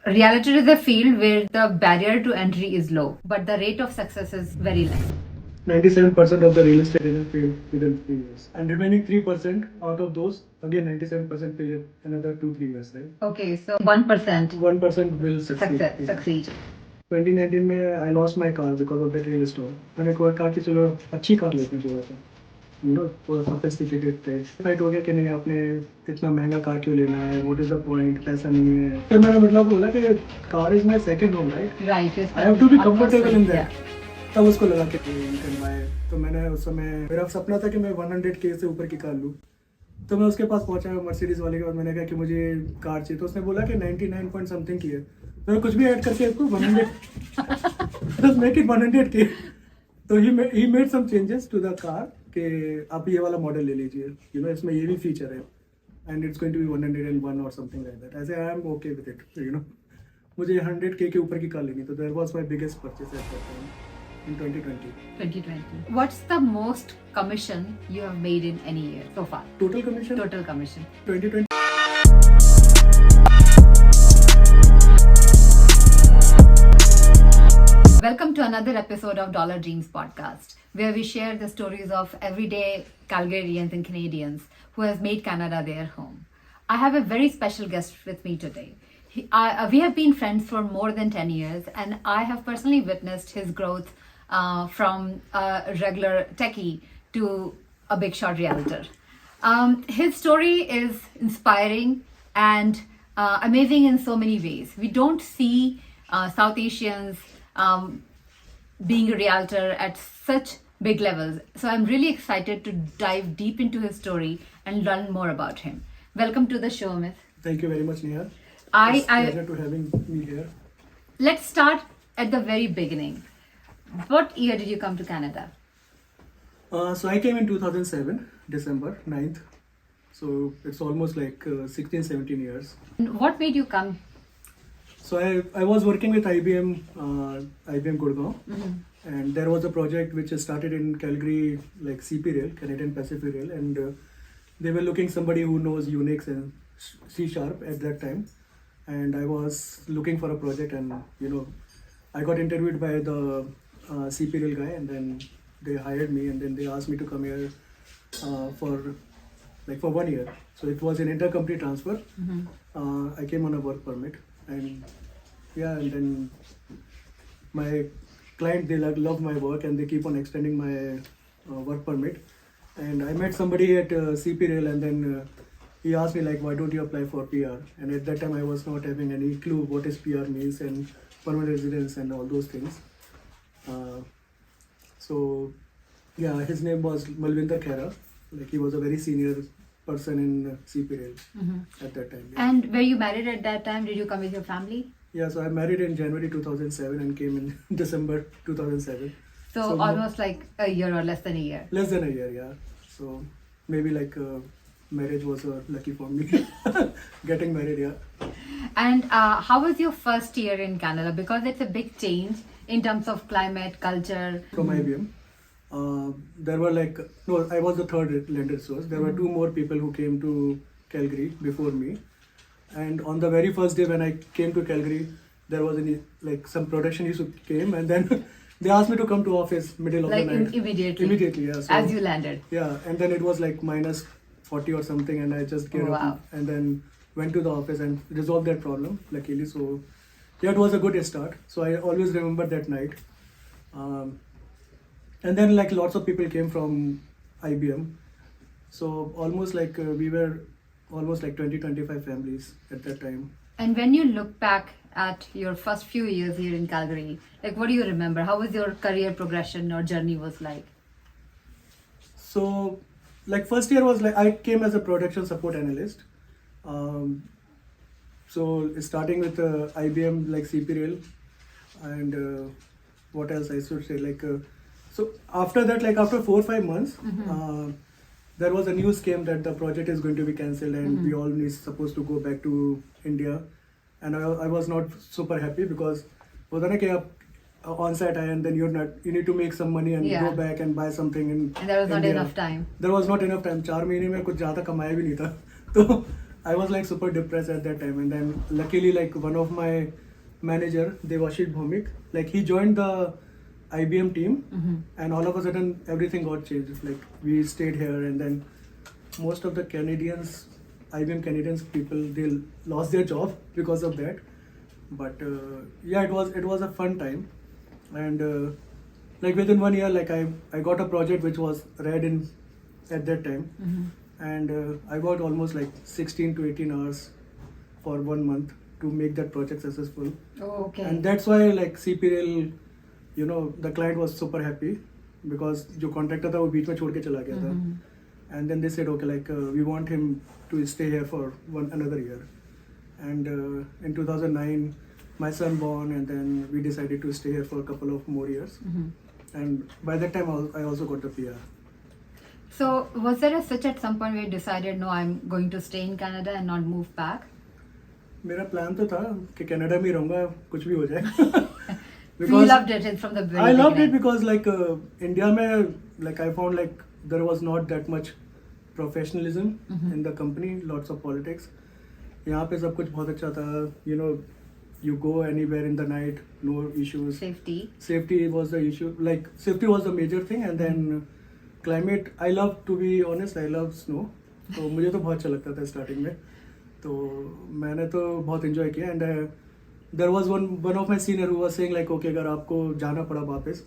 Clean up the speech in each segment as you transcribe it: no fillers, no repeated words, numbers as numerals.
Realtor is a field where the barrier to entry is low, but the rate of success is very less. 97% of the real estate agents fail within 3 years. And remaining 3% out of those, again 97% fail another 2-3 years, right? Okay, so 1% 1% will succeed. succeed. 2019 में I lost my car because of that real estate. मैंने कोई कहा कि चलो अच्छी car लेते हैं थोड़ा सा, थोड़ा sophisticated थे. फाइट हो गया कि नहीं आपने इतना महंगा कार क्यों लेना है? What is the point? पैसा नहीं है. फिर मैंने मतलब बोला कि car is my second home, right? Right. I have to be comfortable in that. Yeah. तब उसको लगा कि करवाए. तो मैंने उस समय मेरा सपना था कि मैं 100K से ऊपर की कार लूँ. तो मैं उसके पास पहुंचा मर्सिडीज वाले के पास. मैंने कहा कि मुझे कार चाहिए. तो उसने बोला कि 99 पॉइंट समथिंग की है. मैंने कुछ भी ऐड करके इसको 100 मेक इट 100K. तो he made some changes to the car कि आप ये वाला मॉडल ले लीजिए, इसमें ये भी फीचर है and it's going to be 101 और समथिंग लाइक दैट. ऐसे I am okay with it. मुझे 100K के ऊपर की कार लेनी. तो that was my biggest purchase at that time in 2020. What's the most commission you have made in any year so far? Total commission? Total commission. 2020. Welcome to another episode of Dollar Dreams podcast, where we share the stories of everyday Calgarians and Canadians who have made Canada their home. I have a very special guest with me today. We have been friends for more than 10 years, and I have personally witnessed his growth from a regular techie to a big shot realtor. His story is inspiring and amazing in so many ways. We don't see South Asians being a realtor at such big levels. So I'm really excited to dive deep into his story and learn more about him. Welcome to the show, Amit. Thank you very much, Neha. It's a pleasure to having me here. Let's start at the very beginning. What year did you come to Canada? So I came in 2007, December 9th. So it's almost like 16, 17 years. And what made you come? So I was working with IBM, IBM Gurgaon. And there was a project which started in Calgary, like CP Rail, Canadian Pacific Rail. And they were looking somebody who knows Unix and C# at that time. And I was looking for a project, and I got interviewed by the CP Rail guy, and then they hired me, and then they asked me to come here for 1 year. So it was an intercompany transfer. I came on a work permit, and then my client, they love my work, and they keep on extending my work permit. And I met somebody at CP Rail, and then he asked me why don't you apply for PR? And at that time I was not having any clue what is PR means and permanent residence and all those things. His name was Malvinder Khera. He was a very senior person in CP Rail at that time. Yeah. And were you married at that time? Did you come with your family? Yeah, so I married in January 2007 and came in December 2007. So almost like a year or less than a year. Less than a year, yeah. So maybe marriage was lucky for me. Getting married, yeah. And how was your first year in Canada? Because it's a big change in terms of climate, culture. From IBM, there were I was the third lender source. There were two more people who came to Calgary before me. And on the very first day when I came to Calgary, there was some production issue came, and then they asked me to come to office middle of the night. Immediately, yeah. So, as you landed. Yeah, and then it was minus 40 or something, and I just came up and then went to the office and resolved that problem, luckily. So yeah, it was a good start. So I always remember that night. And then lots of people came from IBM. So almost we were almost 20-25 families at that time. And when you look back at your first few years here in Calgary, what do you remember? How was your career progression or journey was like? So first year was I came as a production support analyst. So starting with IBM, CP Rail, and what else I should say, so after that, after 4 or 5 months, there was a news came that the project is going to be cancelled, and we all is supposed to go back to India. And I was not super happy because on site and then you need to make some money and go back and buy something in and there was not India. enough time. There was not enough time. 4 महीने में कुछ ज़्यादा कमाया भी नहीं था. तो I was like super depressed at that time, and then luckily like one of my manager, Devashit Bhomik, like he joined the IBM team, and all of a sudden everything got changed. Like we stayed here, and then most of the Canadians, IBM Canadians people, they lost their job because of that. But yeah, it was a fun time, and like within 1 year, like I got a project which was read in at that time, and I worked almost like 16 to 18 hours for 1 month to make that project successful. Oh, okay. And that's why like CPRL, you know, the client was super happy because जो contractor था वो बीच में छोड़ के चला गया था. And then they said, okay, like we want him to stay here for another year. And in 2009, my son born, and then we decided to stay here for a couple of more years. And by that time, I also got the PR. So was there a switch at some point where you decided, no, I'm going to stay in Canada and not move back? मेरा plan तो था कि Canada में ही रहूंगा, कुछ भी हो जाए. So you loved it from the very I loved it beginning. because like India में like I found like there was not that much professionalism in the company, lots of politics. यहाँ पे सब कुछ बहुत अच्छा था. You know, you go anywhere in the night, no issues. Safety was the issue. Like safety was the major thing, and then climate. I love, to be honest, I love snow. तो मुझे तो बहुत अच्छा लगता था starting में. तो मैंने तो बहुत enjoy किया, and there was one of my senior who was saying like, okay, अगर आपको जाना पड़ा वापस,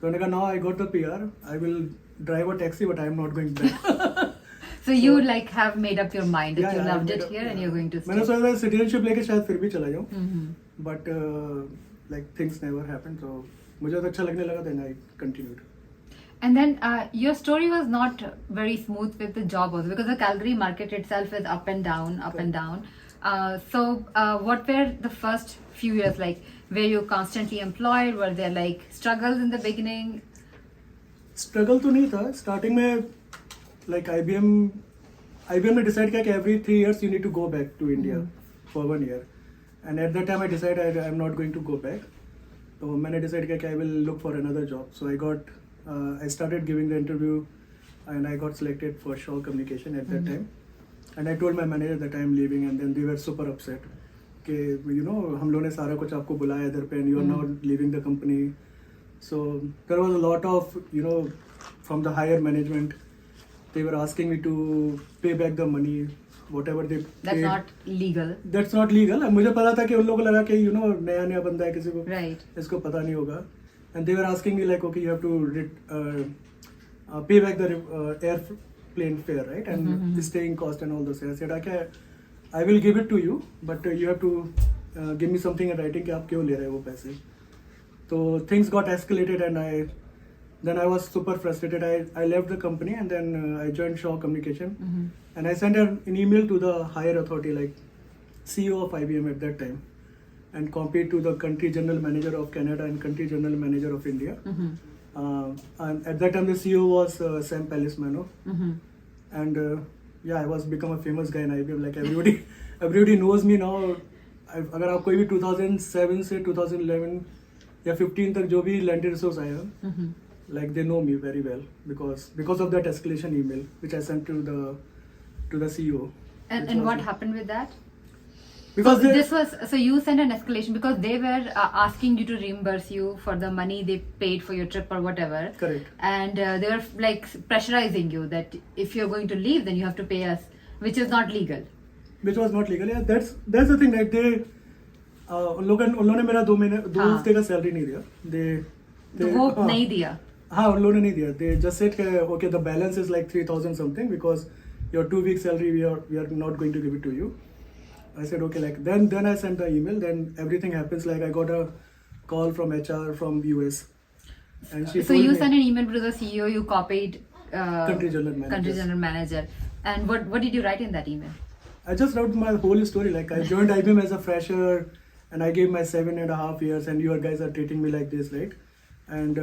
तो मैंने कहा, now I got the PR, I will drive a taxi, but I am not going back. So you like have made up your mind that you loved it here and you're going to stay. मैंने सोचा था citizenship लेके शायद फिर भी चला जाऊँ, but like things never happened. So मुझे तो अच्छा लगने लगा, then I continued. And then your story was not very smooth with the job also, because the Calgary market itself is up and down, up and down. So what were the first few years like? Were you constantly employed? Were there like struggles in the beginning? Struggle तो नहीं था. Starting में like IBM ने decide किया कि every 3 years you need to go back to India for 1 year. And at that time I decided I'm not going to go back. तो मैंने decide किया कि I will look for another job. So I started giving the interview, and I got selected for Shaw Communication at that time. And I told my manager that I am leaving, and then they were super upset. कि you know, हम लोगों ने सारा कुछ आपको बुलाया इधर पे, and you are now leaving the company. So there was a lot of, you know, from the higher management, they were asking me to pay back the money, whatever they paid. That's not legal. That's not legal. And मुझे पता था कि उन लोगों को लगा कि you know नया बंदा है, किसी को इसको पता नहीं होगा. And they were asking me like, okay, you have to pay back the airplane fare, right, and staying cost and all those. I said, okay, I will give it to you, but you have to give me something in writing कि आप क्यों ले रहे हो वो पैसे. So things got escalated, and then I was super frustrated. I left the company, and then I joined Shaw Communication, and I sent an email to the higher authority, like CEO of IBM at that time, and copied to the country general manager of Canada and country general manager of India. And at that time the CEO was Sam Palismano, and yeah, I was become a famous guy in IBM. Like everybody knows me now. अगर आप कोई भी 2007 से 2011 या 15 तक जो भी Landry Resource आया, like they know me very well because of that escalation email which I sent to the CEO. And what happened with that? Because so you sent an escalation because they were asking you to reimburse you for the money they paid for your trip or whatever. Correct. And they were like pressurizing you that if you're going to leave, then you have to pay us, which is not legal. Which was not legal. Yeah, that's the thing. Like they, उन लोगों ने मेरा 2 हफ्ते का salary नहीं दिया. तो वो नहीं दिया. हाँ, उन लोगों ने नहीं दिया. They just said okay, the balance is like 3,000 something because your 2 week salary we are not going to give it to you. I said okay, like then I sent the email. Then everything happens. Like I got a call from HR from US, and she. So you sent an email to the CEO. You copied country general manager. And what did you write in that email? I just wrote my whole story. Like I joined IBM as a fresher, and I gave my 7.5 years, and you guys are treating me like this, right? And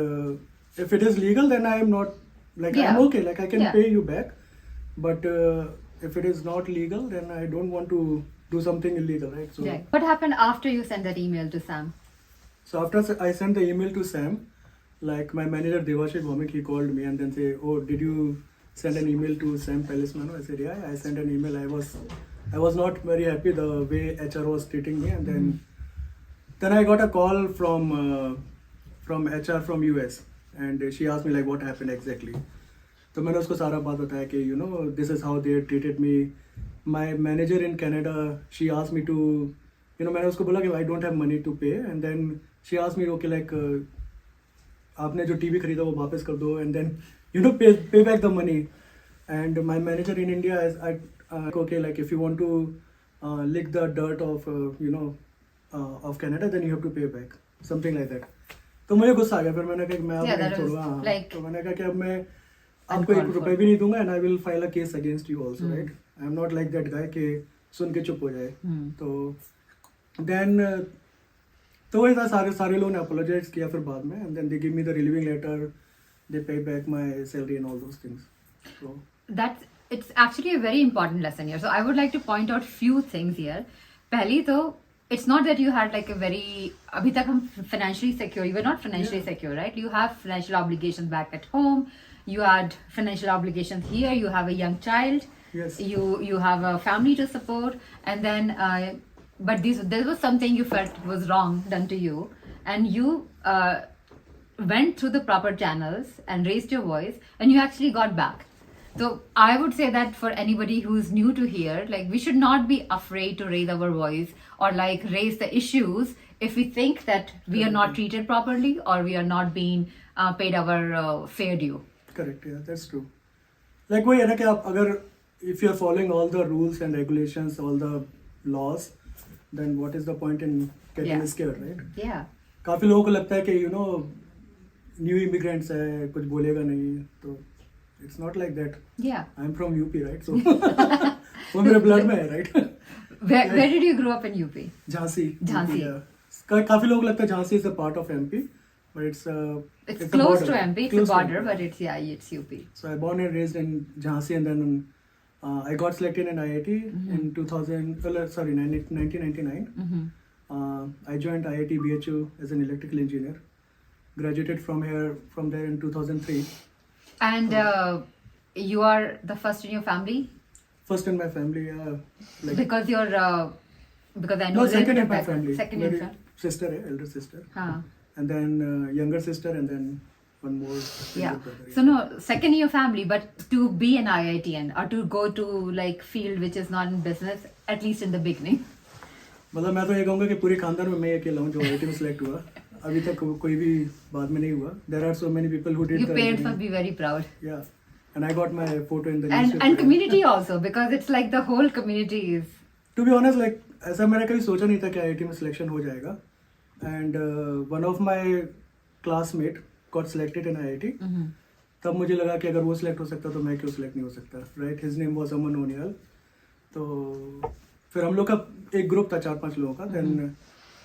if it is legal, then I am not like I'm okay. Like I can pay you back, but if it is not legal, then I don't want to do something illegal, right? So what happened after you sent that email to Sam? So after I sent the email to Sam, like my manager Devashit Bhomik, he called me and then say, oh, did you send an email to Sam Palismano? I said, yeah, I sent an email. I was I was not very happy the way HR was treating me, and then I got a call from HR from US, and she asked me like what happened exactly. तो मैंने उसको सारा बात बताया कि you know this is how they treated me. My manager in Canada, she asked me to, you know, मैंने उसको बोला कि I don't have money to pay, and then she asked me okay like आपने जो TV खरीदा वो वापस कर दो, and then you know pay back the money. And my manager in India is okay like if you want to lick the dirt of you know of Canada, then you have to pay back, something like that. तो मुझे गुस्सा आ गया, फिर मैंने कहा कि मैं Yeah, अब that नहीं was छोड़ूंगा, हाँ। like तो मैंने कहा कि अब मैं आपको uncalled 1 रुपए for. भी नहीं दूंगा, and I will file a case against you also, right? I am not like that guy कि सुन के चुप हो जाए। तो then तो वही था, सारे लोगों ने अपोलोजाइज किया फिर बाद में, and then they give me the relieving letter, they pay back my salary and all those things. So It's actually a very important lesson here. So I would like to point out few things here. पहली तो it's not that you had like a very अभी तक हम financially secure. You were not financially secure, right? You have financial obligations back at home. You had financial obligations here. You have a young child. yes, You have a family to support, and then but there was something you felt was wrong done to you, and you went through the proper channels and raised your voice, and you actually got back. So I would say that for anybody who's new to here, like we should not be afraid to raise our voice or like raise the issues if we think that we are not treated properly or we are not being paid our fair due. correct, yeah, that's true. Like वही है ना कि आप अगर if you are following all the rules and regulations, all the laws, then what is the point in getting Yeah. scared, right? Yeah. काफी लोगों को लगता है कि you know न्यू इमिग्रेंट्स है, कुछ बोलेगा नहीं, तो it's not like that. Yeah. I'm from UP, right? So वो मेरे ब्लड में है, right? Where did you grow up in UP? Jhansi. Jhansi. yeah. काफी लोग लगता है Jhansi is a part of MP, but it's It's a close border. to MP. It's Close a to border, MP. but it's UP. So I born and raised in Jhansi, and then I got selected in IIT in 1999. I joined IIT BHU as an electrical engineer. Graduated from there in 2003. And you are the first in your family First in my family, like because you're because I know no, second relative in my background. family. Second in मेरी family. sister है, elder sister, Huh. and then younger sister, and then one more. Yeah. younger brother, So no, second in your family, but to be an IITian or to go to like field which is not in business, at least in the beginning. मतलब मैं तो ये कहूँगा कि पूरी खानदान में मैं अकेला हूँ जो IIT में select हुआ। अभी तक कोई भी बाद में नहीं हुआ। There are so many people who did Your the parents engineering. must be very proud. Yeah, and I got my photo in the And newspaper. community also, because it's like the whole community is To be honest, like ऐसा मैंने कभी सोचा नहीं था कि IIT में selection हो जाएगा. And one of my classmate got selected in IIT. तब मुझे लगा कि अगर वो select हो सकता तो मैं क्यों select नहीं हो सकता, right? His name was Aman Onial. तो फिर हम लोग का एक ग्रुप था 4-5 लोगों का.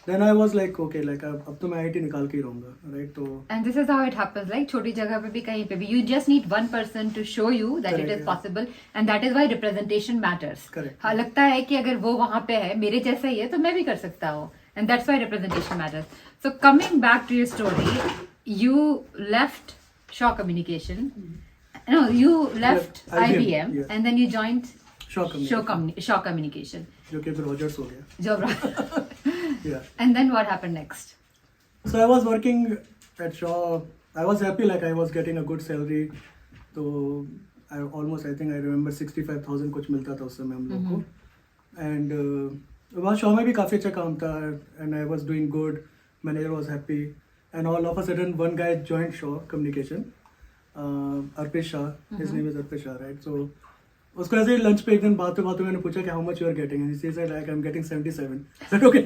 Then I was like okay, like अब तो मैं IIT निकाल के ही रहूँगा, right? तो and this is how it happens, like छोटी जगह पे भी कहीं पे भी you just need one person to show you that Correct, it is yeah. possible, and that is why representation matters. Correct. हाँ, लगता है कि अगर वो वहाँ पे है मेरे जैसा ही है तो मैं भी कर सकता हूँ, and that's why representation matters. So coming back to your story, you left Shaw Communication. No, you left IBM, IBM, yeah. and then you joined Shaw Shaw Communication. जो कि Rogers हो गया. Job. Yeah. And then what happened next? So I was working at Shaw. I was happy, like I was getting a good salary. So I think I remember 65,000 कुछ मिलता था उस समय हम लोग को. And वहाँ शॉ में भी काफ़ी अच्छा काम था. And I was doing good. Manager was happy. And all of a sudden one guy joined Shaw Communication. Arpish Shah. His name is Arpish Shah, right? So उसको ऐसे ही लंच पे एक दिन बातों मैंने पूछा कि how much you are getting, and he said like I'm getting 77. I said okay,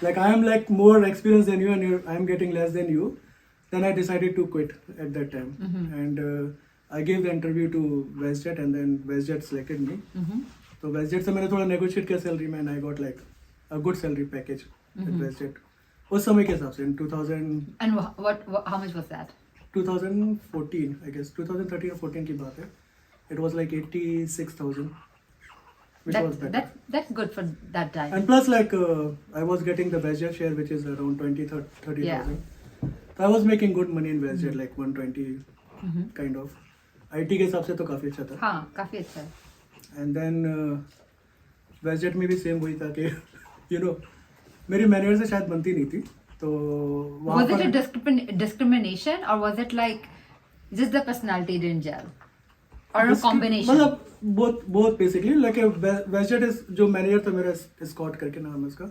like I am like more experienced than you and I am getting less than you. Then I decided to quit at that time, and I gave the interview to WestJet, and then WestJet selected me. तो WestJet से मैंने थोड़ा negotiate किया salary में, and I got like a good salary package at WestJet. उस समय के हिसाब से in 2000. And what how much was that? 2014, I guess 2013 or 14 की बात है. It was like 86,000, which was better. That's good for that time. And plus, like I was getting the WestJet share, which is around 30,000. Yeah. So I was making good money in WestJet, like 120 kind of. IT के हिसाब से तो काफी अच्छा था. हाँ, काफी अच्छा है. And then वेस्टजेट में भी सेम वही था कि यू नो मेरी मैनेजर से शायद बनती नहीं थी, तो वहाँ Was it a पर discrimination or was it like just the personality didn't gel? Or a combination? मतलब बहुत बेसिकली लाइक वेस्टजेट इज जो मैनेजर था मेरा, स्कॉट करके नाम है उसका,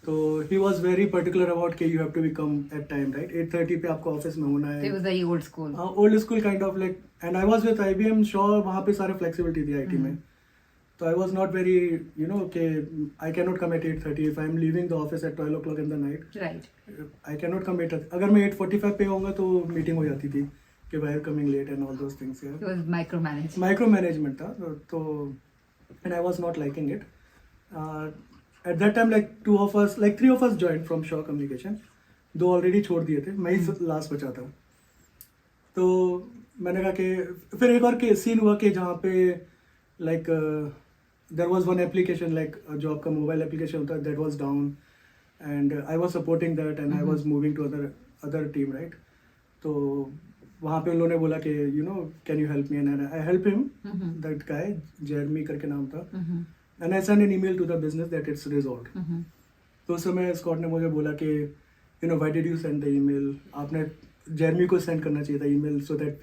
तो he was very particular about कि you have to be come at time, right? 8:30 पे आपको ऑफिस में होना So it है. was very old school. Old school kind of like, and I was with IBM sure वहाँ पे सारे flexibility थी IT में. तो आई वाज नॉट वेरी कि I can not come at 8:30 if I am leaving the office at 12 o'clock in the night. Right. I can not come at, अगर मैं 8:45 पे होऊंगा तो मीटिंग हो जाती थी कि why are coming late and all those things. It was micromanaged. Micro management था, तो and I was not liking it. At that time like 3 of us joined from Shaw communication. 2 already छोड़ दिए थे, मैं ही लास्ट बचा था. तो मैंने कहा कि फिर एक और सीन हुआ कि जहाँ पे like there was one application, like जो आपका मोबाइल एप्लीकेशन होता है, that was down and I was supporting that and I was moving to other team, right? तो वहाँ पे उन लोगों ने बोला कि can you help me, and I help him. That guy Jeremy करके नाम था, and I send an email to the business that it's resolved. तो उस समय स्कॉट ने मुझे बोला कि why did you send the email, आपने जेरमी को सेंड करना चाहिए था email, so that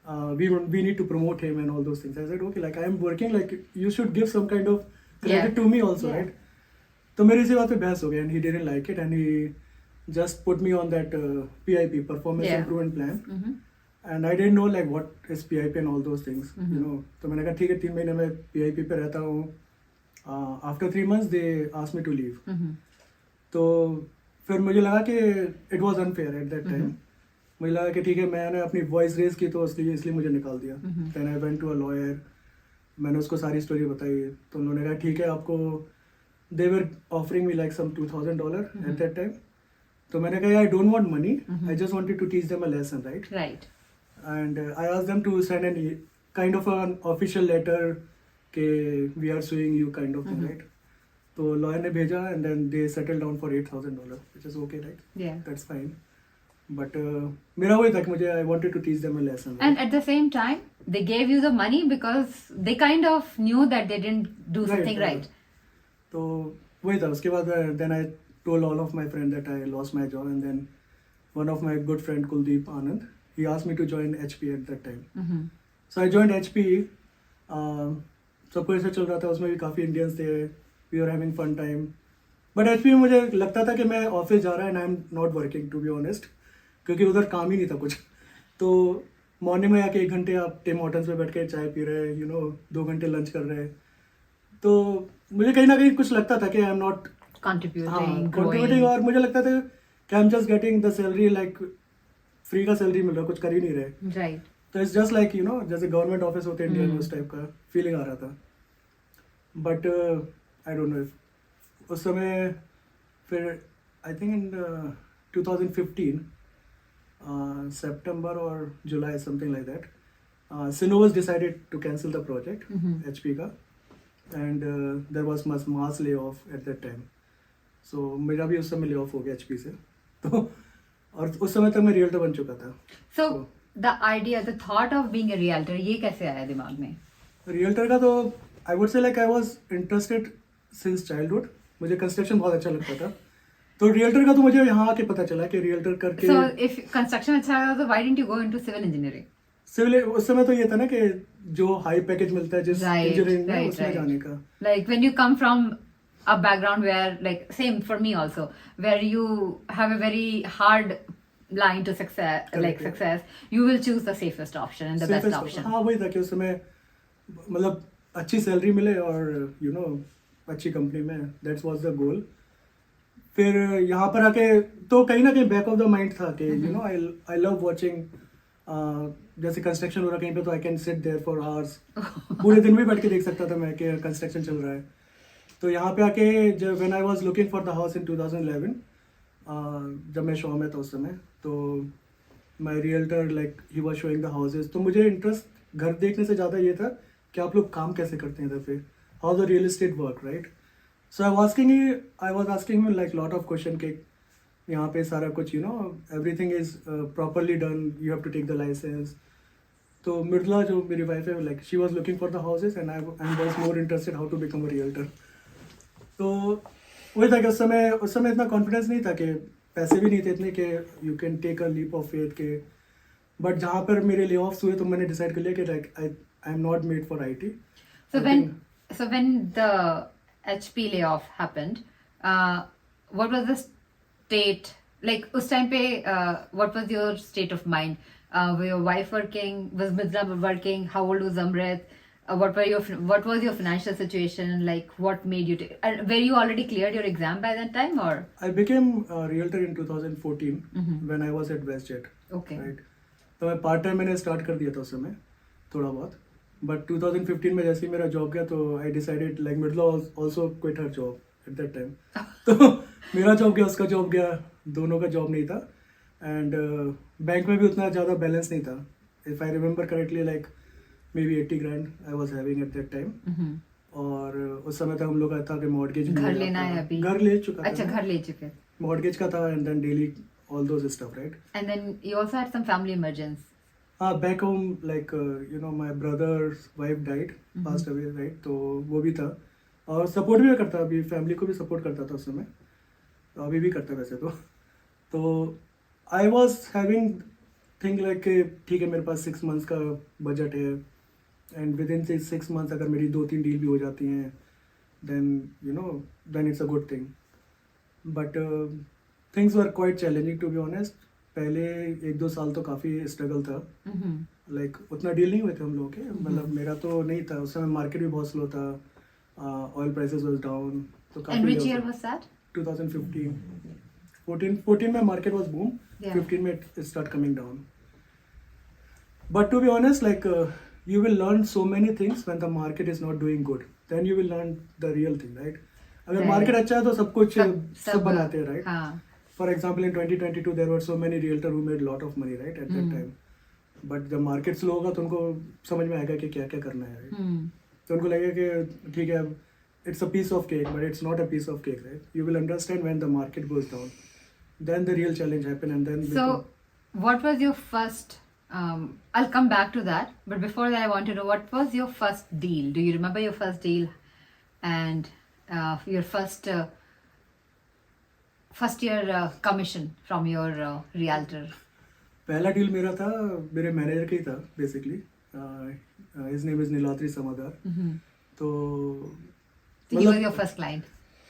we need to promote him and all those things. I said okay, like I am working, like you should give some kind of credit Yeah. to me also, Yeah. right? तो मेरी इसी बात पे बहस हो गया, and he didn't like it, and he just put me on that PIP, performance Yeah. improvement plan. Mm-hmm. And I didn't know like what is PIP and all those things, तो मैंने कहा ठीक है 3 महीने में PIP पे रहता हूँ. After 3 months they asked me to leave. तो फिर मुझे लगा कि it was unfair at that time. मुझे लगा कि ठीक है, मैंने अपनी वॉइस रेज की तो इसलिए मुझे निकाल दिया. Then I went to a lawyer, मैंने उसको सारी स्टोरी बताई, तो उन्होंने कहा ठीक है आपको, they were offering me like some $2,000 at that time. तो मैंने कहा I don't want money, I just wanted to teach them a lesson, right? Right. And I asked them to send an kind of an official letter के we are suing you kind of thing, right? तो lawyer ने भेजा and then they settle down for $8,000, which is okay, right? Yeah. That's fine. But मेरा वही था कि मुझे I wanted to teach them a lesson. And at the same time, they gave you the money because they kind of knew that they didn't do something right. तो वही था. उसके बाद then I told all of my friend that I lost my job, and then one of my good friend Kuldeep Anand, he asked me to join HP at that time. So I joined HP. सब कुछ ऐसे चल रहा था, उसमें भी काफ़ी Indians थे, we are having fun time. But HP में मुझे लगता था कि मैं ऑफिस जा रहा है and I am not working, to be honest, क्योंकि उधर काम ही नहीं था कुछ. तो मॉर्निंग में आके 1 घंटे आप टिम हॉर्टन्स में बैठ के चाय पी रहे, 2 घंटे लंच कर रहे. तो मुझे कहीं ना कहीं कुछ लगता था कि I am not Contributing, contributing, growing. और मुझे लगता था कि I am just getting the salary, like free का सैलरी मिल रहा, कुछ कर ही नहीं रहे. Right. तो इट्स जस्ट लाइक जैसे गवर्नमेंट ऑफिस होते हैं इंडिया में, उस टाइप का फीलिंग आ रहा था. But I don't know if उस समय फिर I think in 2015 September or July, something like that, Synovus decided to cancel the project, HP का, and there was mass layoff at that time. So मेरा भी उस समय layoff हो गया HP से. तो और उस समय तक मैं realtor बन चुका था. So the idea, the thought of being a realtor, ये कैसे आया दिमाग में? Realtor का तो I would say like I was interested since childhood. मुझे construction बहुत अच्छा लगता था. तो रियल्टर का तो मुझे यहाँ आके पता चला कि रियल्टर करके. So if construction अच्छा लगा तो why didn't you go into civil engineering? Civil उस समय तो ये था ना कि जो हाई पैकेज मिलता है जिस इंजीनियरिंग में, उसमें जाने का. Like when you come from a background where, like same for me also, where you have a very hard line to success, like Correct. success, you will choose the safest option and the best Safest option. हाँ वही था कि उस समय मतलब अच्छी salary मिले और अच्छी कंपनी में, दैट्स वाज द गोल. फिर यहाँ पर आके तो कहीं ना कहीं बैक ऑफ द माइंड था कि आई लव वाचिंग, जैसे कंस्ट्रक्शन हो रहा कहीं पे तो I can sit there for hours, पूरे दिन भी बैठ के देख सकता था मैं कि कंस्ट्रक्शन चल रहा है. तो यहाँ पे आके जब when I was looking for the house इन 2011, जब मैं शो में था उस समय, तो my realtor like he was showing the houses. तो मुझे इंटरेस्ट घर देखने से ज़्यादा ये था कि आप लोग काम कैसे करते हैं इधर पे, how the real estate work, right? So I was asking him like lot of question कि यहाँ पे सारा कुछ everything is properly done, you have to take the license. तो मृदुला जो मेरी वाइफ है like she was looking for the houses and I was more interested how to become a realtor. तो वही था कि उस समय इतना कॉन्फिडेंस नहीं था कि पैसे भी नहीं थे इतने कि you can take a leap of faith के. बट जहाँ पर मेरे ले ऑफ्स हुए तो मैंने डिसाइड कर लिया कि like I am not made for IT. So when the HP layoff happened, what was the state like? Us time pe, what was your state of mind? Were your wife working? Was Mridula working? How old was Amrit? What was your financial situation like? What made you? Were you already cleared your exam by that time, or? I became a realtor in 2014 when I was at WestJet. Okay. Right. तो मैं part time मैंने start कर दिया था उस समय थोड़ा बहुत. बट 2015 में जैसे ही मेरा जॉब गया तो I decided like Mridula also quit her job eight that time. तो मेरा जॉब गया उसका जॉब गया, दोनों का जॉब नहीं था. एंड बैंक में भी उतना ज़्यादा बैलेंस नहीं था. If I remember correctly like may be 80 grand I was having eight that time. और उस समय तक हम लोग का था कि मॉर्गेज घर लेना है अभी. घर ले चुका था. अच्छा, घर ले चुके. मॉर्गेज का था and then daily all those stuff, right? And then you also had some family emergency. Back home, like my brother's wife died, passed away, right? तो वो भी था और सपोर्ट भी करता, अभी फैमिली को भी सपोर्ट करता था उस समय, अभी भी करता वैसे तो I was having think like ठीक है मेरे पास 6 months का बजट है एंड विद इन 6 months अगर मेरी 2-3 डील भी हो जाती हैं then it's a good thing. But things were quite challenging to be honest. पहले 1-2 साल तो काफ़ी स्ट्रगल था. लाइक उतना डील नहीं हुए थे हम लोगों के. मतलब मेरा तो नहीं था उस समय, मार्केट भी बहुत स्लो था, ऑयल प्राइसेस वाज डाउन. तो काफ़ी. And which year was that? 2015. 14 में मार्केट वाज बूम. 15 में it start coming down. But to be honest, like you will learn so many things when the market is not doing good. Then you will learn the real thing, right? अगर market अच्छा है तो सब कुछ सब बनाते हैं, right? हाँ. For example, in 2022, there were so many realtor who made lot of money, right, at that time. But जब मार्केट स्लो होगा तो उनको समझ में आएगा कि क्या क्या करना है, right? तो उनको लगेगा कि ठीक है, it's a piece of cake, but it's not a piece of cake, right? You will understand when the market goes down. Then the real challenge happen, and then. So, what was your first? I'll come back to that, but before that, I want to know what was your first deal? Do you remember your first deal, and your first year commission from your realtor? पहला deal मेरा था, मेरे manager का ही था basically. His name is Nilatri Samadar. तो So he was your first client.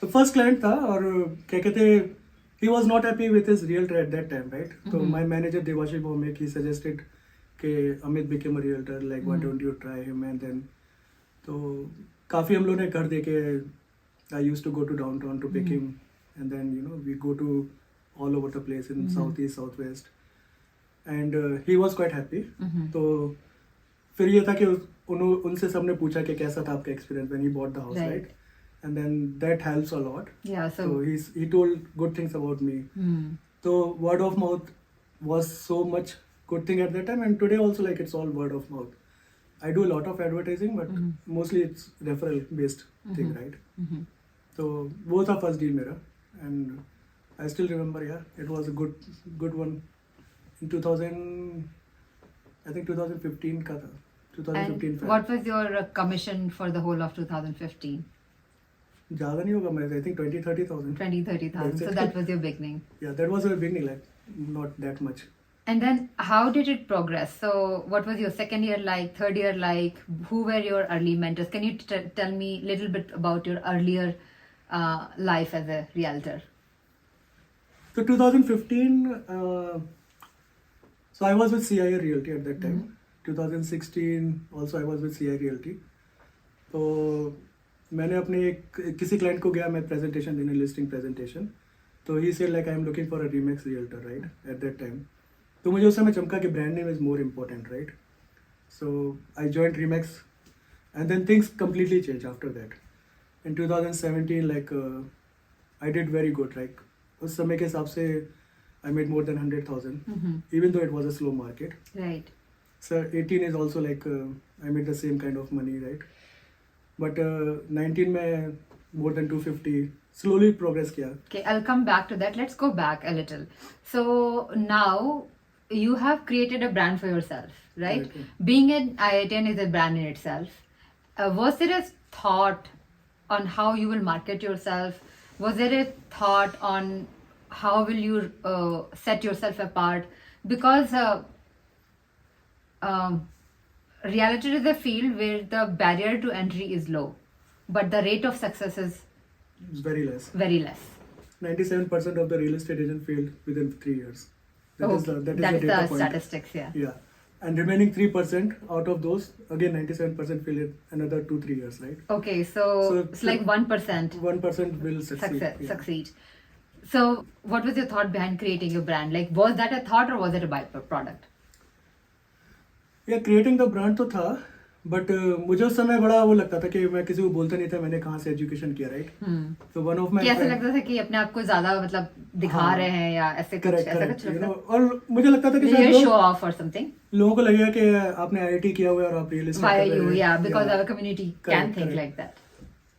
तो first client था और क्या कहते, he was not happy with his realtor at that time, right? So my manager Devashish Bhowmik, he suggested कि Amit became a realtor, like why don't you try him? And then तो काफ़ी हम लोग ने घर देखे. I used to go to downtown to pick him, and then we go to all over the place in southeast, southwest, and he was quite happy. तो फिर ये था कि उनसे सबने पूछा कि कैसा था आपका experience when he bought the house, right? And then that helps a lot. Yeah. So he told good things about me. So word of mouth was so much good thing at that time, and today also like it's all word of mouth. I do a lot of advertising, but mostly it's referral based thing, right? So वो था first deal मेरा, and I still remember, it was a good one. In 2015 का था. 2015. And what was your commission for the whole of 2015? ज़्यादा नहीं होगा, मैं I think 20,000-30,000. 20,000-30,000. So that was your beginning. Yeah, that was a beginning, like not that much. And then how did it progress? So what was your second year like, third year like? Who were your early mentors? Can you tell me a little bit about your earlier life as a realtor? So 2015, so I was with CIA Realty at that time. 2016 also I was with CIA Realty. तो मैंने अपने किसी client को गया मैं presentation देने, listing presentation. तो he said like I am looking for a Remax realtor, right, at that time. तो मुझे उस समय चमका कि brand name is more important, right. So I joined Remax and then things completely change after that. In 2017, like I did very good. Like उस समय के हिसाब से I made more than 100,000, even though it was a slow market. Right. So 18 is also like I made the same kind of money, right? But 19 में more than 250. Slowly progress किया. Okay, I'll come back to that. Let's go back a little. So now you have created a brand for yourself, right? Right. Being an IITian is a brand in itself. Was there a thought on how you will market yourself? Was there a thought on how will you set yourself apart? Because reality is a field where the barrier to entry is low, but the rate of success is It's very less. very less. 97% of the real estate agent failed within 3 years. That is the that data is the point. statistics, yeah. Yeah. And remaining 3% out of those, again 97% fail in another 2-3 years, right? Okay, so So it's like 1% 1% will succeed. succeed. So, what was your thought behind creating your brand? Like, was that a thought or was it a byproduct? या creating the brand तो था but मुझे उस समय बड़ा वो लगता था कि मैं किसी को बोलता नहीं था मैंने कहाँ से एजुकेशन किया, राइट? तो वन ऑफ माय कैसे लगता था कि अपने आप को ज्यादा मतलब दिखा हाँ, रहे हैं या ऐसे कुछ करेक्ट ऐसा कुछ करेक्ट, लगता और मुझे लगता था कि था? शायद शो लोग, ऑफ और समथिंग लोगों को लगेगा कि आपने आईआईटी किया हुआ है और आप रियल एस्टेट व्हाई कर यू, रहे या हैं because our community can correct, think correct. Like that.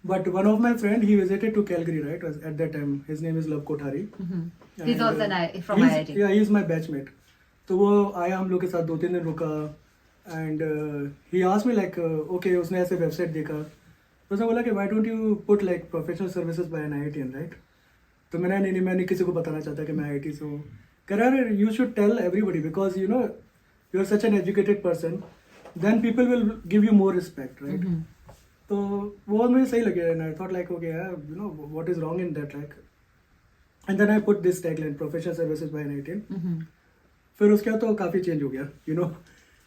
But one of my friend, he visited to Calgary, right? At that time, his name is Love Kothari. He's And, also from he's- IIT. Yeah, he's my batchmate. तो वो आया हम लोग के साथ 2-3 दिन रुका and he asked me like, okay, उसने ऐसे वेबसाइट देखा तो उसने बोला कि why don't you put like professional services by an IITian, right? तो मैंने नहीं मैं नहीं किसी को बताना चाहता कि मैं IIT से हूँ. कह रहा है you should tell everybody because you know you're such an educated person, then people will give you more respect, right? तो वो मुझे सही लगे and I thought like okay yeah, you know what is wrong in that, like, and then I put this tagline professional services by an IITian. फिर उसके बाद तो काफी चेंज हो गया, you know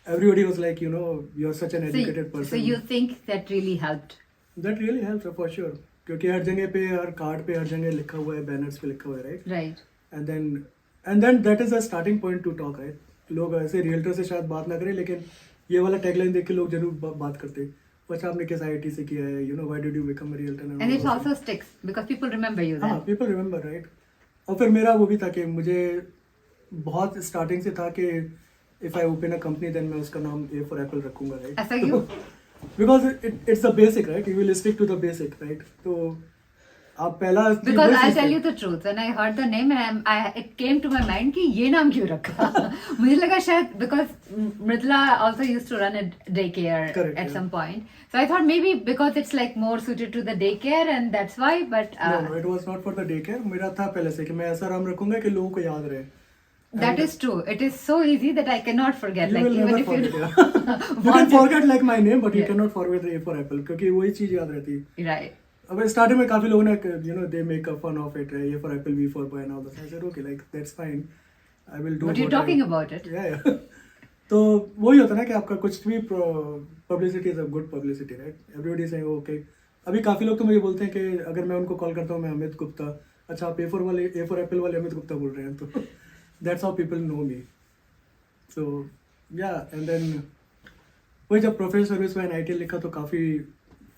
everybody was like you know you're such an educated person. So you think that really helped? That really helps for sure क्योंकि हर जगह पे हर कार्ड पे हर जगह लिखा हुआ है, बैनर्स पे लिखा हुआ है, right? Right. and then that is a starting point to talk, right? लोग ऐसे रियल्टर से शायद बात ना करें लेकिन ये वाला टैगलाइन देख के लोग जरूर बात करते अच्छा आपने किस आईआईटी से किया है, you know why did you become a realtor? And it also sticks because people remember you then. हाँ, people remember, right? और फिर मेरा वो भी था कि मुझे बहुत स्टार्टिंग से था कि if I open a company then मैं उसका नाम A for Apple रखूंगा, right? ऐसा क्यों? Because it's the basic, right? You will stick to the basic, right? तो आप पहला Because I'll tell you the truth, when I heard the name and it came to my mind कि ये नाम क्यों रखा? मुझे लगा शायद because Mridula also used to run a daycare Correct, at yeah. some point, so I thought maybe because it's like more suited to the daycare and that's why. But no, it was not for the daycare. मेरा था पहले से कि मैं ऐसा नाम रखूंगा कि लोगों को याद रहे. that is true. It is so easy that I cannot forget. You Like will even never if forget. you Yeah. You can forget like my name, but you Yeah. cannot forget A for Apple क्योंकि वही चीज याद रहती. right. अब starting में काफी लोगों ने you know they make a fun of it, right? A for Apple, B for boy and all that. I said okay, like that's fine. I will do. But you're what talking I, about it. Yeah, yeah. तो वही होता है ना कि आपका कुछ भी publicity is a good publicity, right? Everybody is saying okay. अभी काफी लोग तो मुझे बोलते हैं कि अगर मैं उनको कॉल करता हूँ मैं अमित गुप्ता, अच्छा आप ए फॉर एप्पल वाले अमित गुप्ता बोल रहे हैं, तो दैट्स हाउ पीपल नो मी. सो या एंड देन वही जब प्रोफेशनल सर्विस में एनआईटी लिखा तो काफी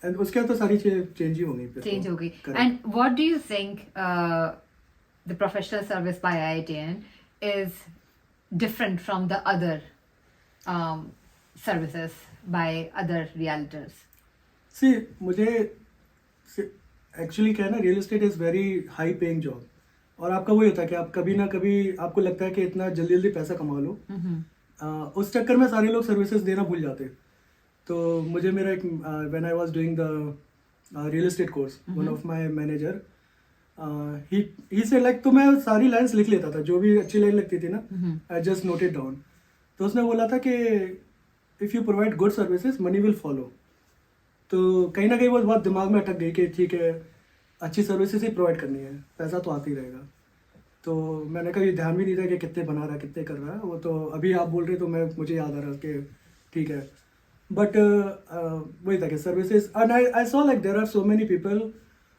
एंड उसके बाद तो सारी चीजें चेंज ही हो गई. Change हो गई. And what do you think the professional service by IITian is different from the other services by other realtors? सी मुझे एक्चुअली क्या है ना, real estate is very high paying job और आपका वही होता है कि आप कभी ना कभी आपको लगता है कि इतना जल्दी जल्दी पैसा कमा लो. उस चक्कर में सारे लोग सर्विसेज देना भूल जाते. तो मुझे मेरा एक when I was doing the real estate course, one of my manager he से लाइक, तो मैं सारी लाइंस लिख लेता था, जो भी अच्छी लाइन लगती थी ना I just note it down. तो उसने बोला था कि if you provide good services money will follow. तो कहीं ना कहीं वो बात दिमाग में अटक गई कि ठीक है अच्छी सर्विसेज ही प्रोवाइड करनी है, पैसा तो आते ही रहेगा. तो मैंने कभी ध्यान भी नहीं था कि कितने बना रहा है कितने कर रहा है. वो तो अभी आप बोल रहे तो मुझे याद आ रहा कि ठीक है. बट वही था कि services and I saw like there are so many people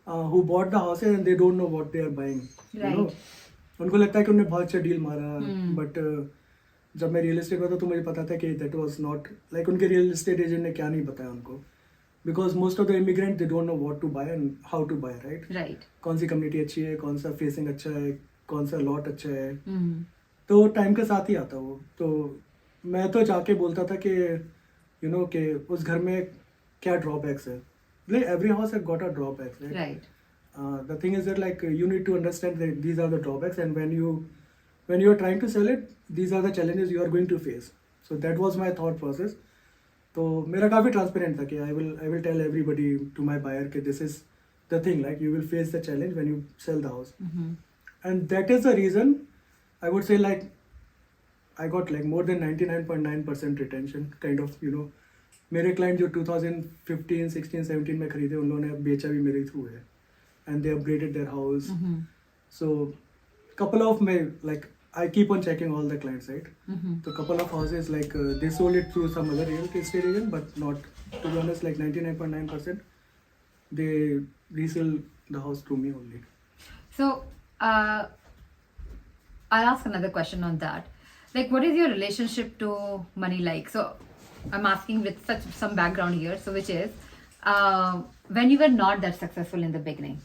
who bought the house and they don't know what they are buying. उनको लगता है कि उन्होंने बहुत अच्छा डील मारा, बट जब मैं रियल एस्टेट में था तो मुझे पता था कि दैट वाज नॉट लाइक उनके रियल एस्टेट एजेंट ने क्या नहीं बताया उनको. Because most of the immigrant they don't know what to buy and how to buy, right? Right. कौन सी कम्युनिटी अच्छी है, कौन सा फेसिंग अच्छा है, कौन सा लॉट अच्छा है. तो टाइम के साथ ही आता वो. तो मैं तो जाके बोलता था कि यू नो कि उस घर में क्या ड्रॉबैक्स है. Like every house has got a drawbacks, right? Right. The thing is that like you need to understand that these are the drawbacks, and when you when you are trying to sell it, these are the challenges you are going to face. So that was my thought process. तो मेरा काफ़ी transparent था कि I will tell everybody to my buyer कि this is the thing, like you will face the challenge when you sell the house. And that is the reason I would say like I got like more than 99.9% retention kind of, you know. मेरे client जो 2015, 16, 17 में खरीदे उन लोगों ने बेचा भी मेरे थ्रू है, and they upgraded their house. So couple of my like I keep on checking all the clients, right? So couple of houses like they sold it through some other real estate agent, but not, to be honest, like 99.9% they resell the house through me only. So, I'll ask another question on that. Like, what is your relationship to money like? So, I'm asking with some background here. So, which is, when you were not that successful in the beginning,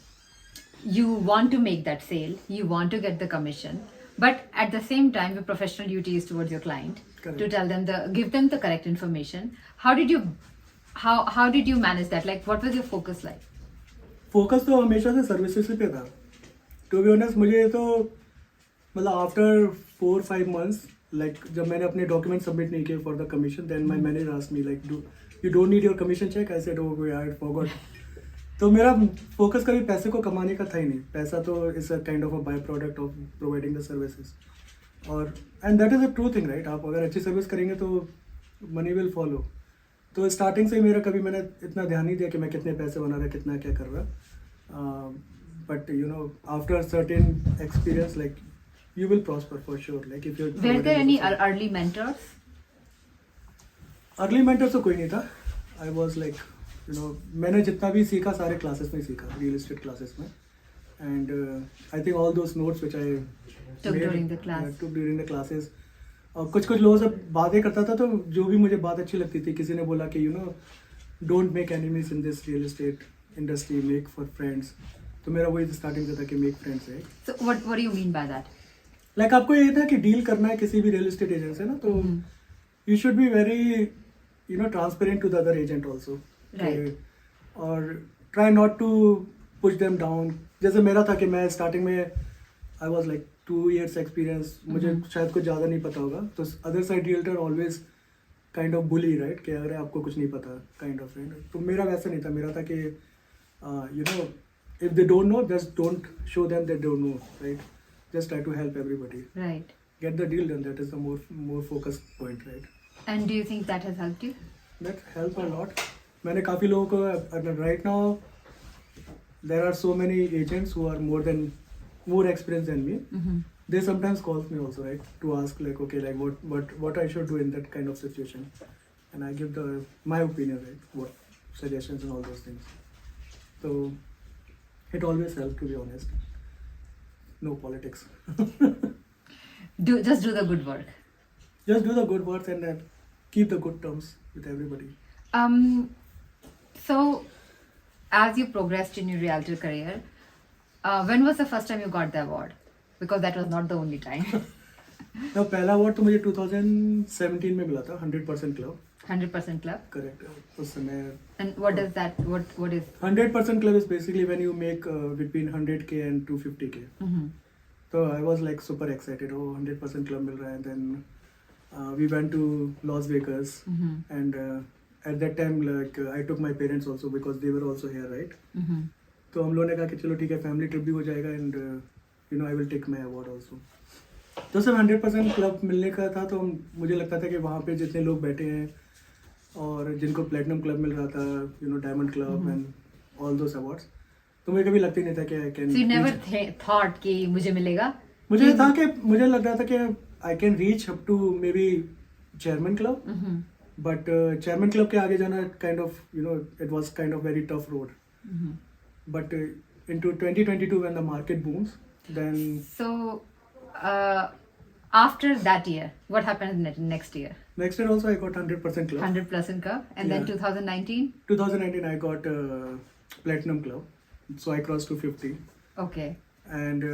you want to make that sale, you want to get the commission, but at the same time, your professional duty is towards your client. Correct. To tell them give them the correct information. How did you manage that? Like, what was your focus like? Focus तो हमेशा से services पे था. To be honest मुझे तो मतलब after 4-5 months like जब मैंने अपने डॉक्यूमेंट सबमिट नहीं किए for the commission, then my manager asked me like you don't need your commission check. I said oh I forgot. तो मेरा फोकस कभी पैसे को कमाने का था ही नहीं. पैसा तो is a kind of a byproduct of providing the services. और and that is a true thing, right? आप अगर अच्छी सर्विस करेंगे तो मनी विल फॉलो. तो स्टार्टिंग से ही मेरा कभी मैंने इतना ध्यान नहीं दिया कि मैं कितने पैसे बना रहा, कितना क्या कर रहा. But you know after certain experience like you will prosper for sure. Like if you're. Were there any early mentors? Early mentors तो कोई नहीं था. I was like, you know, मैंने जितना भी सीखा सारे क्लासेस में सीखा, रियल एस्टेट क्लासेस में. And I think all those notes which I took during the class. took during the classes. और कुछ लोगों से बातें करता था तो जो भी मुझे बात अच्छी लगती थी, किसी ने बोला कि you know, don't make enemies in this real estate industry, make for friends. तो मेरा वही स्टार्टिंग से था कि make friends, right? So what do you mean by that? Like आपको ये था कि डील करना है किसी भी रियल एस्टेट एजेंट से ना, तो you should be very you know transparent to the other agent also. और try not to push them down. जैसे मेरा था कि मैं स्टार्टिंग में I was like 2 years experience, मुझे शायद कुछ ज़्यादा नहीं पता होगा. तो other side realtor always kind of bully, right? कि अगर आपको कुछ नहीं पता काइंड ऑफ. तो मेरा वैसा नहीं था. मेरा था कि you know if they don't know just don't show them they don't no, right? Just try to help everybody. Right. Get the deal done. That is the more focused point, right? And do you think that has helped you? That helped a lot. मैंने काफ़ी लोगों को right now there are so many agents who are more experienced than me. They sometimes calls me also, right, to ask like okay like what I should do in that kind of situation, and I give my opinion, right, what suggestions and all those things. So it always helps, to be honest. No politics. Just do the good work. Just do the good work and keep the good terms with everybody. So, as you progressed in your realtor career, when was the first time you got the award? Because that was not the only time. तो पहला award तो मुझे 2017 में मिला था, 100% club. 100% club. Correct. उस समय. And what does that? What is? 100% club is basically when you make between 100K and 250K. So I was like super excited. Oh, 100% club मिल रहा है. Then we went to Las Vegas, and at that time like I took my parents also because they were also here, right? तो हम लोगों ने कहा कि चलो ठीक है, फैमिली ट्रिप भी हो जाएगा and you know I will take my award also. तो सिर्फ 100% क्लब मिलने का था. तो मुझे लगता था कि वहाँ पे जितने लोग बैठे हैं और जिनको प्लेटिनम क्लब मिल रहा था, you know diamond club and all those awards, तो मुझे कभी लगता ही नहीं था कि I can. So you never thought कि मुझे मिलेगा? मुझे था कि मुझे लग रहा था कि I can reach up to maybe chairman club, but chairman club के आगे जाना kind of you know it was kind of very tough road. But into 2022 when the market booms, then after that year, what happened next year? Next year also I got 100% club. 100% club. And then 2019? 2019 I got platinum club. So I crossed to 50. Okay. And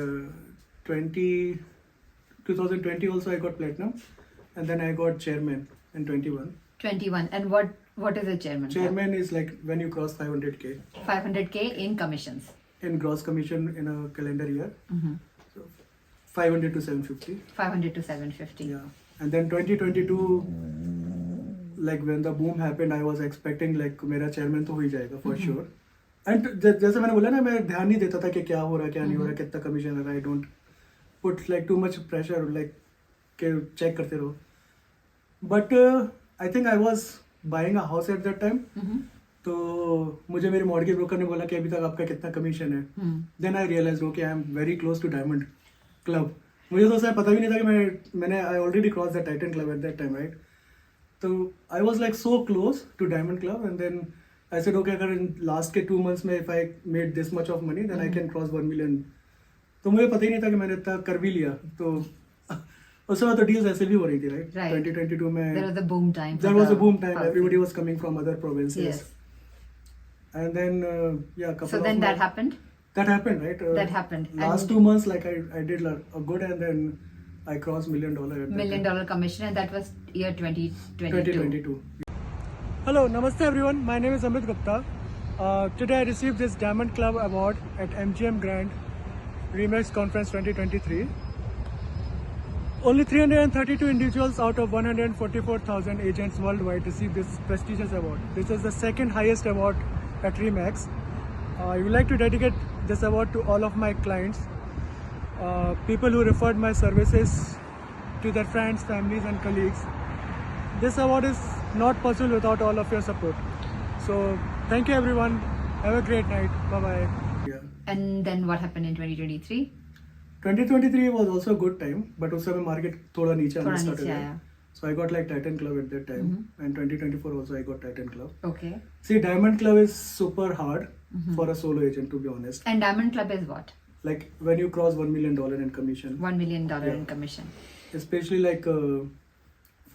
2020 also I got platinum. And then I got chairman in 21. 21. And what is a chairman? Chairman is like when you cross 500K. 500K in commissions. In gross commission in a calendar year. 500 to 750. 500 to 750. Yeah. And then 2022, like when the boom happened, I was expecting like मेरा chairman तो हो ही जाएगा for sure. And जैसे मैंने बोला ना, मैं ध्यान नहीं देता था कि क्या हो रहा है क्या नहीं हो रहा है, कितना कमीशन है. I don't put like too much pressure like के check करते रहो. But I think I was buying a house at that time. तो मुझे मेरे मॉर्गेज ब्रोकर ने बोला कि अभी तक आपका कितना कमीशन है. Then I realise okay I am very close to diamond club. मुझे तो सर पता भी नहीं था कि मैंने I already cross the Titan club at that time, right. तो I was like so close to diamond club and then I said okay अगर इन लास्ट के 2 months में if I made this much of money then I can cross 1 million. तो मुझे पता ही नहीं था कि मैंने इतना कर भी लिया. तो उस समय तो डील्स ऐसे भी हो रही थी, राइट. 2022 में There was a boom time. there was a boom time. Everybody was coming from other provinces. Yes. And then couple So of then that months- happened. That happened, right? That happened. Last And 2 months, like I did a good, and then I crossed $1 million. at that $1 million time. commission, and that was year 2022. 2022. Hello, namaste everyone. My name is Amit Gupta. Today I received this Diamond Club Award at MGM Grand Remax Conference 2023. Only 332 individuals out of 144,000 agents worldwide received this prestigious award. This is the second highest award at Remax. I would like to dedicate this award to all of my clients, people who referred my services to their friends, families and colleagues. This award is not possible without all of your support. So thank you everyone. Have a great night. Bye bye. Yeah. And then what happened in 2023? 2023 was also a good time, but उस समय market थोड़ा नीचे आना थोड़ा started. नीचे right? आया. So I got like Titan Club at that time, and 2024 also I got Titan Club. Okay. See, Diamond Club is super hard for a solo agent, to be honest. And Diamond Club is what? Like when you cross $1 million in commission, $1 million in Yeah. commission. especially like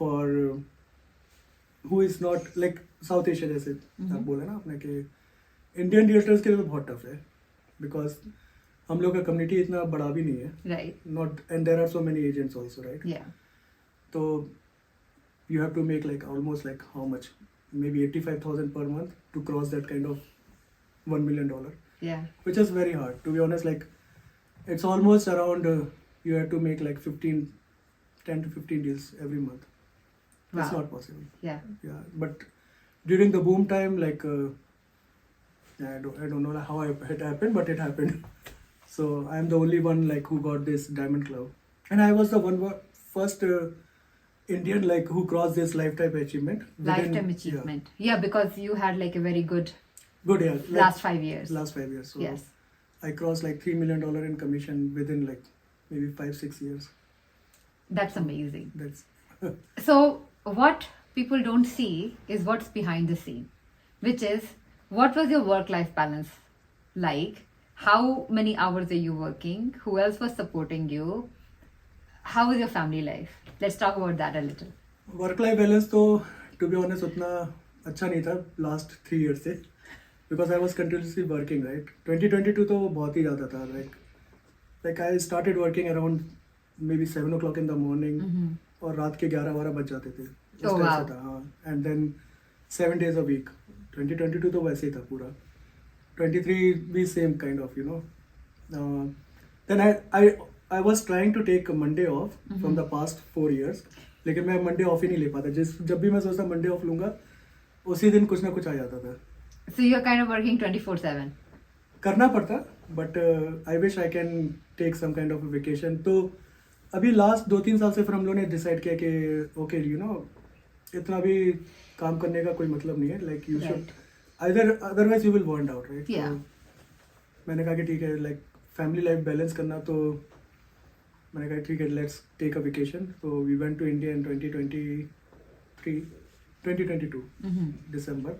for who is not like South Asia जैसे आप बोले ना आपने कि Indian realtors के लिए तो बहुत tough है, because हम लोग का community इतना बड़ा भी नहीं है. Right. Not, and there are so many agents also, right? Yeah. So you have to make like almost like how much, maybe 85,000 per month to cross that kind of $1 million, Yeah. which is very hard, to be honest. Like it's almost around you have to make like 10 to 15 deals every month. That's Wow. not possible. Yeah. Yeah, but during the boom time, like I don't know how it happened, but it happened. So I'm the only one like who got this Diamond Club, and I was the first Indian like who crossed this lifetime achievement. Lifetime achievement. Yeah, because you had like a very good Good, yeah. Like, last 5 years. last 5 years. So Yes. I crossed like $3 million in commission within like maybe 5-6 years. That's amazing. That's So what people don't see is what's behind the scene, which is what was your work-life balance like? How many hours are you working? Who else was supporting you? How is your family life? Let's talk about that a little. Work life balance तो to be honest उतना अच्छा नहीं था last 3 years से, because I was continuously working, right. 2022 तो बहुत ही ज़्यादा था. Like I started working around may be 7 o'clock in the morning, और रात के 11-12 बज जाते थे. उस Oh, टाइप wow. से था. हाँ. And then 7 days a week. 2022 तो वैसे ही था पूरा. 23 भी same kind of, you know. Then I was trying to take Monday off from the past 4 years, लेकिन मैं मंडे ऑफ ही नहीं ले पाता. जब भी मैं सोचता मंडे ऑफ लूंगा उसी दिन कुछ ना कुछ आ जाता था. So you're kind of working 24/7. करना पड़ता, but I wish I can take some kind of vacation. तो अभी लास्ट 2-3 साल से फिर हम लोगों ने डिसाइड किया कि ओके यू नो इतना भी काम करने का कोई मतलब नहीं है. Like you should otherwise you will burn out, right. Yeah. मैंने कहा कि ठीक है, लाइक फैमिली लाइफ बैलेंस करना, तो मैंने कहा ठीक है लेट्स टेक अ वेकेशन. तो we went to India in 2022 December,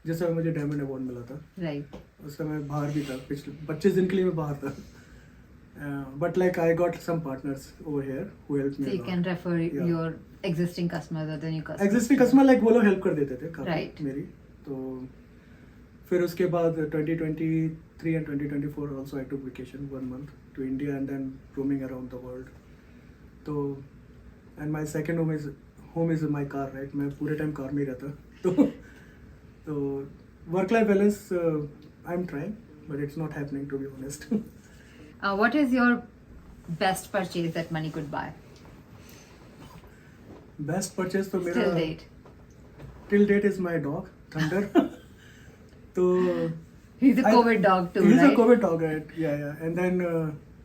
जिस समय मुझे डायमंड अवार्ड मिला था. Right. उस समय बाहर भी था, पिछले 25 दिन के लिए मैं बाहर था. But like I got some partners over here who help So you me. can refer Yeah. your existing customers or the new customers. Existing customer like वो लोग हेल्प कर देते थे काफी Right. मेरी. तो फिर उसके बाद 2023 and 2024 also I took vacation 1 month to India and then roaming around the world. तो and my second home is my car, right. मैं पूरे टाइम कार में ही रहता. तो work life balance I'm trying, but it's not happening, to be honest. What is your best purchase that money could buy best purchase तो मेरा till date? Till date is my dog Thunder तो He's a COVID dog too, he is a right? COVID dog, right? या and then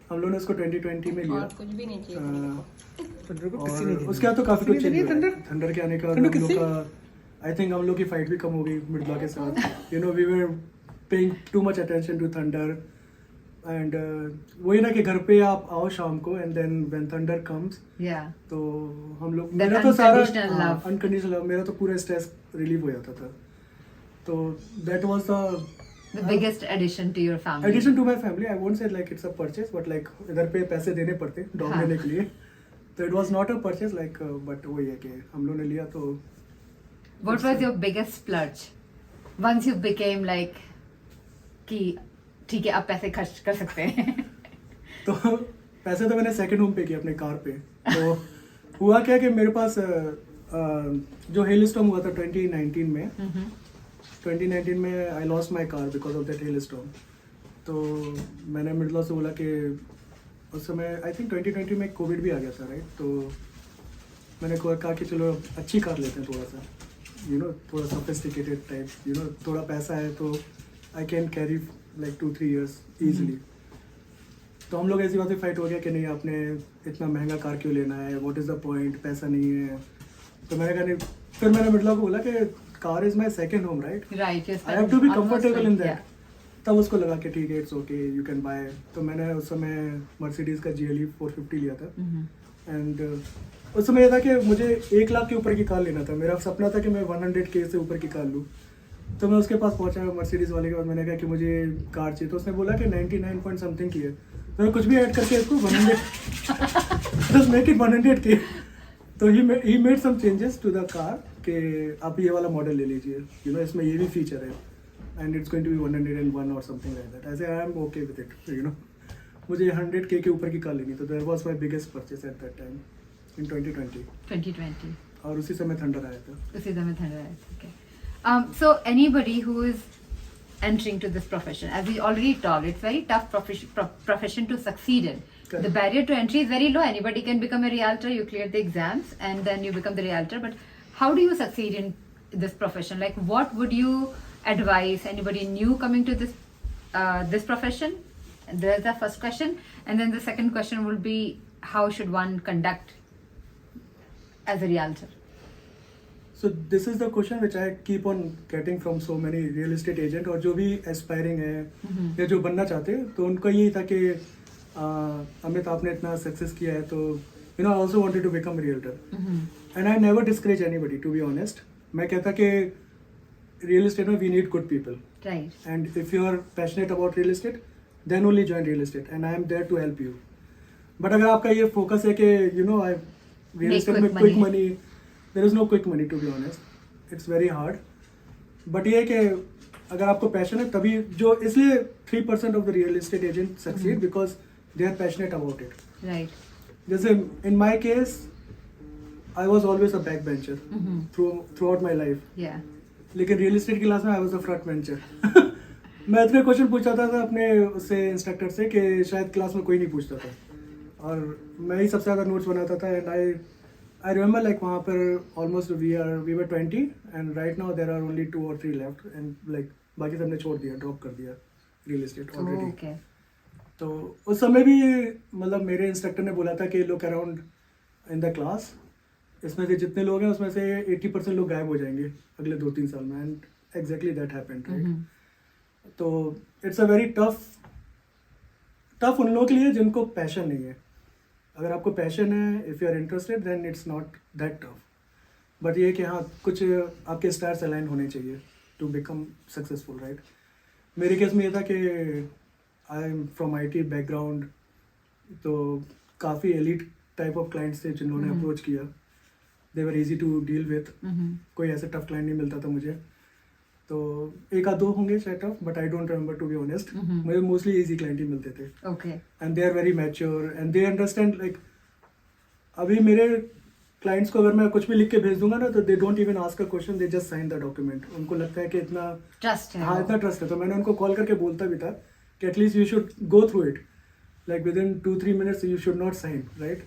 हम लोगों ने उसको 2020 में लिया और कुछ भी नहीं चाहिए मेरे को। और उसके बाद तो काफी कुछ चेंज हुआ है। थंडर के आने का हम लोग का आई थिंक हम लोग की फाइट भी कम हो गई मृदुला के साथ। You know we were paying too much attention to Thunder and वही ना कि घर पे आप आओ शाम को and then when Thunder comes Yeah. तो हम लोग That मेरा तो सारा unconditional love. अनकंडीशनल लव, मेरा तो पूरा स्ट्रेस रिलीव हो जाता था। तो that was The biggest addition to your family. Addition to my family. I won't say like it's a purchase but like इधर पे पैसे देने पड़ते डॉग हाँ. लेने के लिए, तो it was not a purchase like, but वही है कि हम लोगों ने लिया तो What was your biggest splurge? Once you became like कि ठीक है अब पैसे खर्च कर सकते हैं. तो पैसे तो मैंने सेकंड होम पे किया अपने कार पे। तो हुआ क्या कि मेरे पास जो हेल स्टॉर्म हुआ था 2019 में, 2019 में I lost my car because of that hello storm. तो मैंने मृदुला से बोला कि उस समय आई थिंक 2020 में कोविड भी आ गया था, राइट? तो मैंने कहा कि चलो अच्छी कार लेते हैं थोड़ा सा, यू नो थोड़ा सोफिस्टिकेटेड टाइप, यू नो थोड़ा पैसा है तो I can carry like 2-3 years easily. तो हम लोग ऐसी बात पे फाइट हो गया कि नहीं आपने इतना महंगा कार क्यों लेना है, व्हाट इज़ द पॉइंट, पैसा नहीं है। तो मैंने कहा नहीं, फिर मैंने मृदुला को बोला कि car is my second home, right? Right. You I have to be spent almost comfortable in like- that. तब उसको लगा कि ठीक है it's okay you can buy. तो मैंने उस समय मर्सिडीज का GLE 450 लिया था एंड उस समय ये था कि मुझे 1 लाख के ऊपर की कार लेना था। मेरा सपना था कि मैं 100K से ऊपर की कार लूँ। तो मैं उसके पास पहुंचा मर्सिडीज वाले के पास, मैंने कहा कि मुझे कार चाहिए। तो उसने बोला कि 99 पॉइंट समथिंग की है। तो मैं कुछ भी ऐड करके इसको 100 जस्ट मेक इट 100K। तो he made some changes to the car कि आप ये वाला मॉडल ले लीजिए, यू नो इसमें ये भी फीचर है and it's going to be 101 और समथिंग लाइक दैट। ऐसे I am okay with it, you know मुझे 100K के ऊपर की कार लेनी। तो that was my biggest purchase at that time in 2020 2020. और उसी समय थंडर आया था। उसी समय था, right? Okay. So anybody who is entering to this profession, as we already talked, it's very tough profession to succeed in. Correct. The barrier to entry is very low. Anybody can become a realtor. You clear the exams and then you become the realtor. But how do you succeed in this profession? Like, what would you advise anybody new coming to this profession? And there's the first question, and then the second question will be, how should one conduct as a realtor? So this is the question which I keep on getting from so many real estate agent और जो भी aspiring है या जो बनना चाहते हैं, तो उनका यही था कि अमित आपने इतना सक्सेस किया है तो you know I also wanted to become realtor and I never discourage anybody to be honest. मैं कहता कि रियल एस्टेट में we need good people Right. And if you are passionate about real estate then only join real estate and I am there to help you. But अगर आपका ये focus है कि you know I real Make estate quick में quick money. Money, there is no quick money to be honest, it's very hard. But ये है कि अगर आपको पैशन है तभी, जो इसलिए 3% of the real estate agent succeed because they are passionate about it. Right. जैसे in my case I was always a back bencher throughout my life, Yeah. लेकिन रियल एस्टेट की क्लास में I was a front bencher. मैं इतने question पूछता था अपने उससे इंस्ट्रक्टर से कि शायद क्लास में कोई नहीं पूछता था और मैं ही सबसे ज़्यादा नोट्स बनाता था। एंड आई रिमेंबर लाइक वहाँ पर almost we were 20 and right now there are only 2 or 3 left and like बाकी सबने छोड़ दिया, ड्रॉप कर दिया रियल एस्टेट ऑलरेडी। Okay. तो उस समय भी मतलब मेरे इंस्ट्रक्टर ने बोला था कि look around in the class, इसमें से जितने लोग हैं उसमें से 80% लोग गायब हो जाएंगे अगले 2-3 साल में and exactly that happened, right? तो इट्स अ वेरी टफ उन लोगों के लिए जिनको पैशन नहीं है। अगर आपको पैशन है, if you are interested then it's not that tough. But ये कि हाँ कुछ आपके स्टार्स अलाइन होने चाहिए टू बिकम सक्सेसफुल, राइट? मेरे केस में ये था कि I am from IT background, तो काफ़ी एलिट टाइप ऑफ क्लाइंट्स थे जिन्होंने अप्रोच किया, दे वर ईजी टू डील विथ। कोई ऐसे टफ क्लाइंट नहीं मिलता था मुझे, तो 1-2 होंगे शायद tough, but I don't remember to be honest. मुझे मोस्टली ईजी क्लाइंट ही मिलते थे Okay. And they are very mature and they understand. Like अभी मेरे क्लाइंट्स को अगर मैं कुछ भी लिख के भेज दूंगा ना तो they don't even ask a question, they just sign the document. उनको लगता है कि इतना Trust है हाँ वो. इतना ट्रस्ट है। तो मैंने उनको कॉल करके बोलता भी था कि at least you should go through it, like within 2-3 minutes you should not sign, right?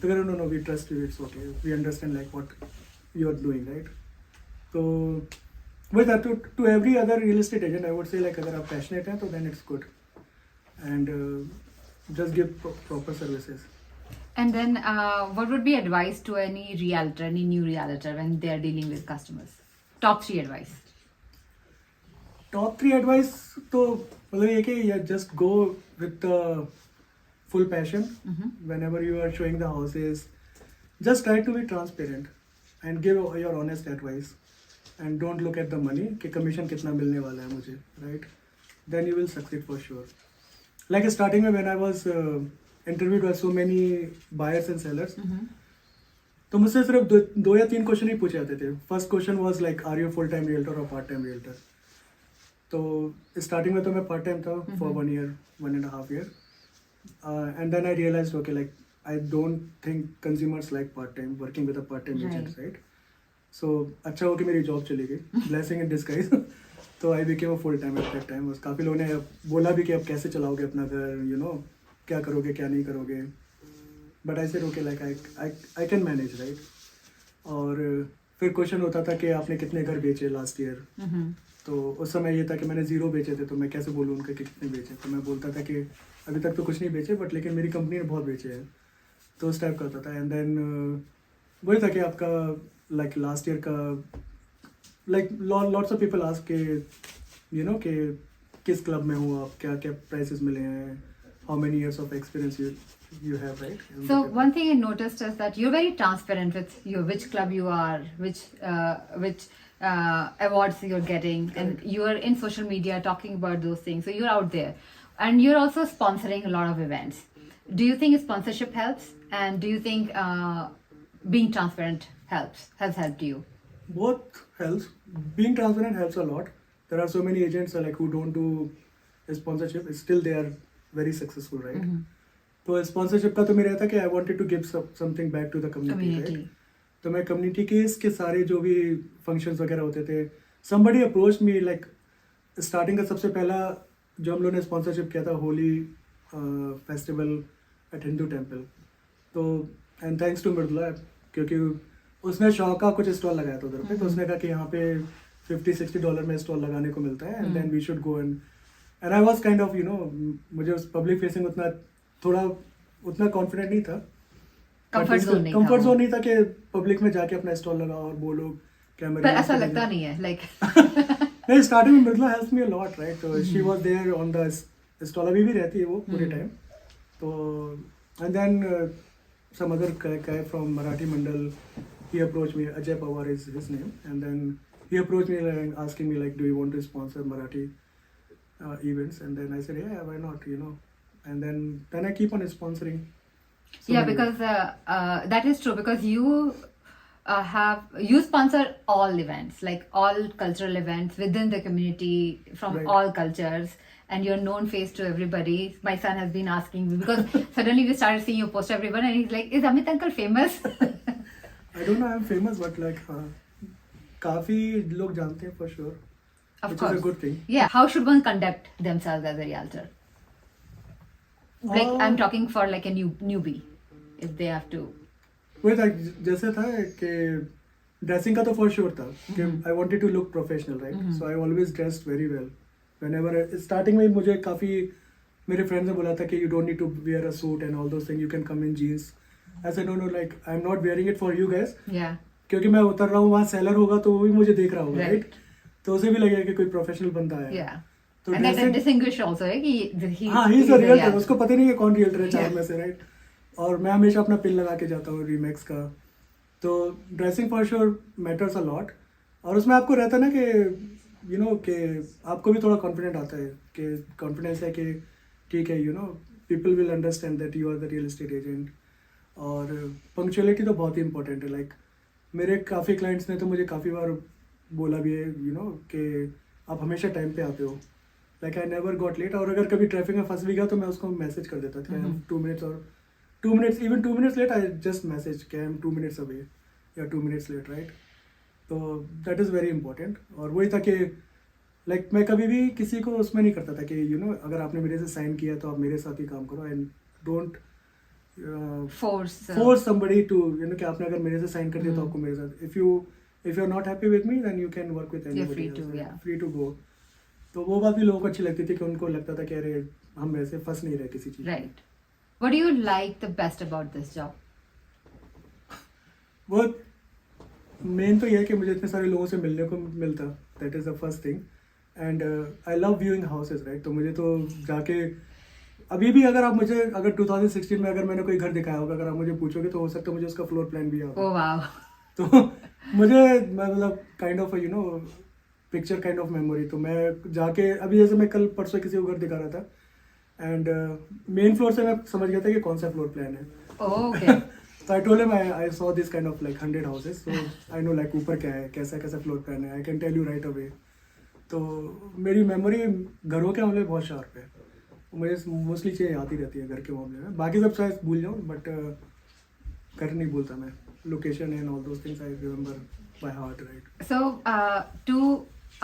तो कह रहे no, we trust you, it's okay, we understand like what you are doing, right? तो with that, to every other real estate agent I would say like अगर आप passionate हैं तो then it's good, and just give proper services. And then, what would be advice to any realtor, any new realtor when they are dealing with customers? Top 3 advice. Top 3 advice तो मतलब ये कि you just go with the full passion. Whenever you are showing the houses, just try to be transparent and give your honest advice, and don't look at the money कि commission कितना मिलने वाला है मुझे, right? Then you will succeed for sure. Like starting when I was interviewed by so many buyers and sellers, तो मुझसे सिर्फ दो या 3 क्वेश्चन ही पूछे जाते थे. First question was like are you full time realtor और पार्ट टाइम रियल्टर. तो स्टार्टिंग में तो मैं पार्ट टाइम था for 1 year, 1.5 year, and then I realized okay, like I don't think consumers like part time working with a part time agent, right? So अच्छा हो कि मेरी जॉब चली गई, blessing in disguise. तो I became a full time at that time. काफ़ी लोगों ने बोला भी कि अब कैसे चलाओगे अपना घर, you know, क्या करोगे क्या नहीं करोगे. But I said okay like I can manage, right? और फिर क्वेश्चन होता था कि आपने कितने घर बेचे लास्ट ईयर. तो उस समय ये था कि मैंने 0 बेचे थे, तो मैं कैसे बोलूँ उनके कितने बेचे. तो मैं बोलता था कि अभी तक तो कुछ नहीं बेचे, बट लेकिन मेरी कंपनी ने बहुत बेचे हैं. तो उस टाइप का होता था. एंड देन वही था कि आपका लाइक लास्ट ईयर का like lots of people ask के यू नो कि किस क्लब में हो आप, क्या क्या प्राइसेस मिले हैं, how many years of experience you have, right? So one thing I noticed is that you're very transparent with which club you are, which awards you're getting, and you are in social media talking about those things. So you're out there, and you're also sponsoring a lot of events. Do you think sponsorship helps, and do you think being transparent has helped you? Both helps. Being transparent helps a lot. There are so many agents like who don't do sponsorship. Still, they are very successful, right? तो sponsorship का तो मेरा था कि I wanted to give something back to the community, right? तो मैं community के इसके सारे जो भी फंक्शंस वगैरह होते थे, somebody approach me like starting का सबसे पहला जो हम लोगों ने स्पॉन्सरशिप किया था Holi festival at Hindu temple. तो एंड थैंक्स टू मृदुला, क्योंकि उसने शौक का कुछ स्टॉल लगाया था उधर पे. तो उसने कहा कि यहाँ पे $50-60 में स्टॉल लगाने को मिलता है, and then we should go. And I was kind of you know, मुझे उस पब्लिक फेसिंग उतना कॉन्फिडेंट नहीं था. कंफर्ट जोन नहीं था कि पब्लिक में जाके अपना स्टॉल लगाओ और बोलो कैमरे. पर ऐसा लगता नहीं है लाइक नहीं, स्टार्टिंग में Mridula helps me a lot, right? तो she was there on the stall, अभी भी रहती है वो पूरे टाइम. तो and then some other guy from Marathi Mandal, he approach me, Ajay Pawar is his name, and then he approach me asking me like do you want to sponsor Marathi events, and then I said yeah, why not, you know. And then I keep on sponsoring. So yeah, because that is true, because you sponsor all events, like all cultural events within the community from right. all cultures, and you're known face to everybody. My son has been asking me because suddenly we started seeing you post everyone, and he's like, is Amit uncle famous? I don't know I'm famous, but like काफी लोग जानते हैं for sure. Of which course. is a good thing. Yeah, how should one conduct themselves as a realtor? Like I'm talking for like a newbie, if they have to. वही था जैसे था कि dressing का तो फॉर श्योर था कि I wanted to look professional, right? So I always dressed very well. Whenever starting में मुझे काफ़ी मेरे फ्रेंड्स ने बोला था कि you don't need to wear a suit and all those thing, you can come in jeans. I said no like I am not wearing it for you guys, क्योंकि मैं उतर रहा हूँ, वहाँ सेलर होगा तो वो भी मुझे देख रहा होगा, राइट? तो उसे भी लगेगा कि कोई प्रोफेशनल बंदा है. तो and that distinguish also है कि हाँ, ही इज अ रियल्टर. उसको पता नहीं है कौन रियल्टर है 4 में से, राइट? और मैं हमेशा अपना पिन लगा के जाता हूँ रीमैक्स का. तो dressing for sure matters a lot. और उसमें आपको रहता है ना कि यू नो कि आपको भी थोड़ा कॉन्फिडेंट आता है कि कॉन्फिडेंस है कि ठीक है, you know people will understand that you are the real estate agent. और पंक्चुअलिटी तो बहुत ही इंपॉर्टेंट है. लाइक मेरे काफ़ी क्लाइंट्स ने तो मुझे काफ़ी बार बोला भी है यू नो कि आप हमेशा टाइम पे आते हो. Like I never got late. और अगर कभी ट्रैफिक में फंस भी गया तो मैं उसको मैसेज कर देता था 2 मिनट्स, और 2 minutes, even 2 minutes late I just message कि आई एम 2 मिनट्स अवे या 2 मिनट्स लेट, राइट? तो दैट इज़ वेरी इंपॉर्टेंट. और वही था कि लाइक मैं कभी भी किसी को उसमें नहीं करता था कि अगर आपने मेरे से साइन किया तो आप मेरे साथ ही काम करो, and don't force somebody to कि आपने अगर मेरे से साइन कर दिया तो आपको मेरे साथ, if you are not happy with me then you can work with anybody, free to go. तो वो बात भी लोगों को अच्छी लगती थी कि उनको लगता था कि अरे हम ऐसे फंस नहीं रहे किसी चीज. Right. What do you like the best about this job? वो मेन तो ये है कि मुझे इतने सारे लोगों से मिलने को मिलता, that is the first thing. And I love viewing houses, right. तो मुझे तो जाके अभी भी अगर 2016 में अगर मैंने कोई घर दिखाया होगा, अगर आप मुझे पूछोगे तो हो सकता है मुझे उसका फ्लोर प्लान भी होगा. Oh wow. तो मुझे मतलब kind of picture kind of memory. तो मैं जाके अभी जैसे मैं कल परसों किसी को घर दिखा रहा था, एंड मेन फ्लोर से मैं समझ गया था कि कौन सा फ्लोर प्लान है. Okay. So I told him I saw this kind of like 100 houses, so I know like ऊपर क्या है, कैसा कैसा फ्लोर प्लान है, I can tell you right away. तो मेरी मेमोरी घरों के मामले में बहुत शार्प है. मुझे मोस्टली चीज़ें याद ही रहती है घर के मामले में. बाकी सब शायद भूल जाऊँ, बट घर नहीं भूलता मैं. Location and all those things I remember by heart, right. So, to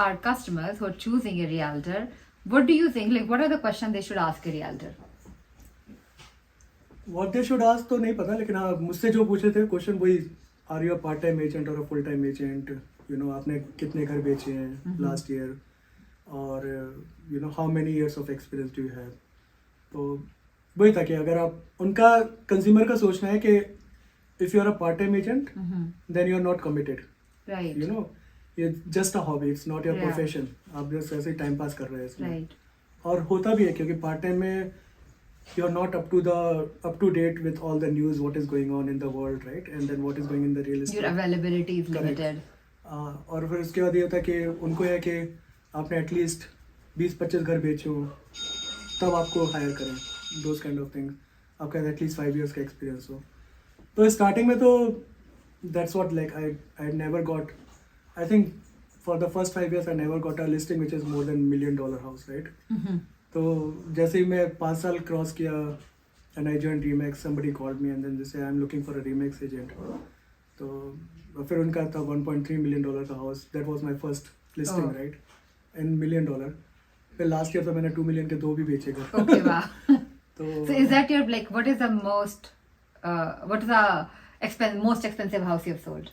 our customers who are choosing a realtor, what do you think? Like, what are the questions they should ask a realtor? What they should ask तो नहीं पता, लेकिन हाँ मुझसे जो पूछे थे question वही, are you a part time agent और अ फुल टाइम एजेंट, आपने कितने घर बेचे हैं लास्ट ईयर, और how many years of experience do you have. तो वही था कि अगर आप उनका कंज्यूमर का सोचना है कि if you are a part time agent then you are not committed, Right. ये just a hobby, it's not your profession. आप जस्ट ऐसे टाइम पास कर रहे हैं इसमें. Right. और होता भी है क्योंकि पार्ट टाइम में you are not up to date with all the news, what is going on in the world, right? And then what is going in the real estate. Your availability is Correct. limited. और फिर उसके बाद ये होता है कि उनको है कि आपने एटलीस्ट 20-25 घर बेचे हो तब आपको हायर करें, दोज काइंड ऑफ थिंग्स. आपका एटलीस्ट 5 years का एक्सपीरियंस हो. तो स्टार्टिंग में तो that's what like I never got, I think for the first 5 years I never got a listing which is more than $1 million house, right. तो जैसे ही मैं 5 साल क्रॉस किया and I join Remax, somebody called me and then they say I'm looking for a Remax agent. तो फिर उनका था $1.3 million का house, that was my first listing, right, and $1 million. फिर लास्ट ईयर तो मैंने 2 million के 2 भी बेचे थे. Okay, wow. तो So is that your, like, what is the most most expensive house you've sold?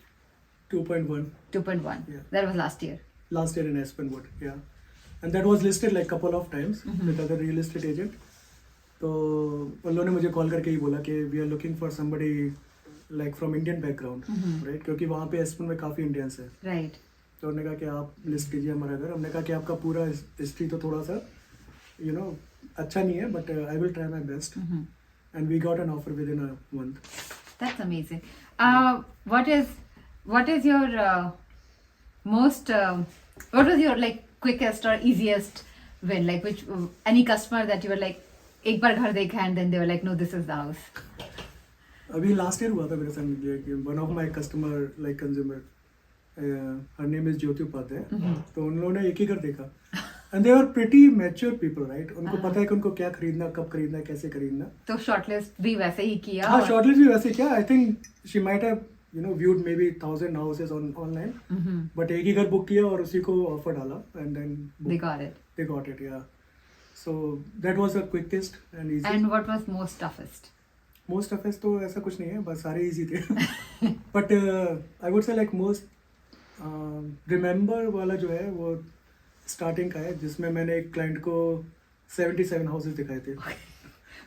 2.1 2.1. Yeah. That was last year. last year in Aspenwood, yeah. And that was listed like couple of times with other real estate agent. तो उन लोगों ने मुझे call करके ही बोला कि we are looking for somebody like from Indian background, right, क्योंकि वहाँ पे एस्पेन में काफ़ी इंडियंस है. Right. तो उन्होंने कहा कि आप लिस्ट कीजिए हमारा घर. हमने कहा कि आपका पूरा हिस्ट्री तो थोड़ा सा अच्छा नहीं है, but I will try my best. And we got an offer within a month. That's amazing. What is your what was your like quickest or easiest win? Like which any customer that you were like एक बार घर देखा and then they were like no, this is the house. अभी last year हुआ था मेरे साथ. One of my customer like consumer, her name is Jyoti Upadhyay. तो उन लोगों ने एक ही घर देखा and they are pretty mature people, right. उनको पता है कि उनको क्या खरीदना, कब खरीदना, कैसे खरीदना. तो शॉर्टलिस्ट भी वैसे ही किया. हाँ, शॉर्टलिस्ट भी वैसे किया. I think she might have viewed maybe 1,000 houses online, but एक ही घर बुक किया और उसी को ऑफर डाला and then they got it. They got it, yeah. So that was the quickest and easiest. And what was most toughest? Most toughest तो ऐसा कुछ नहीं है, बस सारे easy थे. But I would say like most remember वाला जो है वो starting का है, जिसमें मैंने एक client को 77 houses दिखाए थे.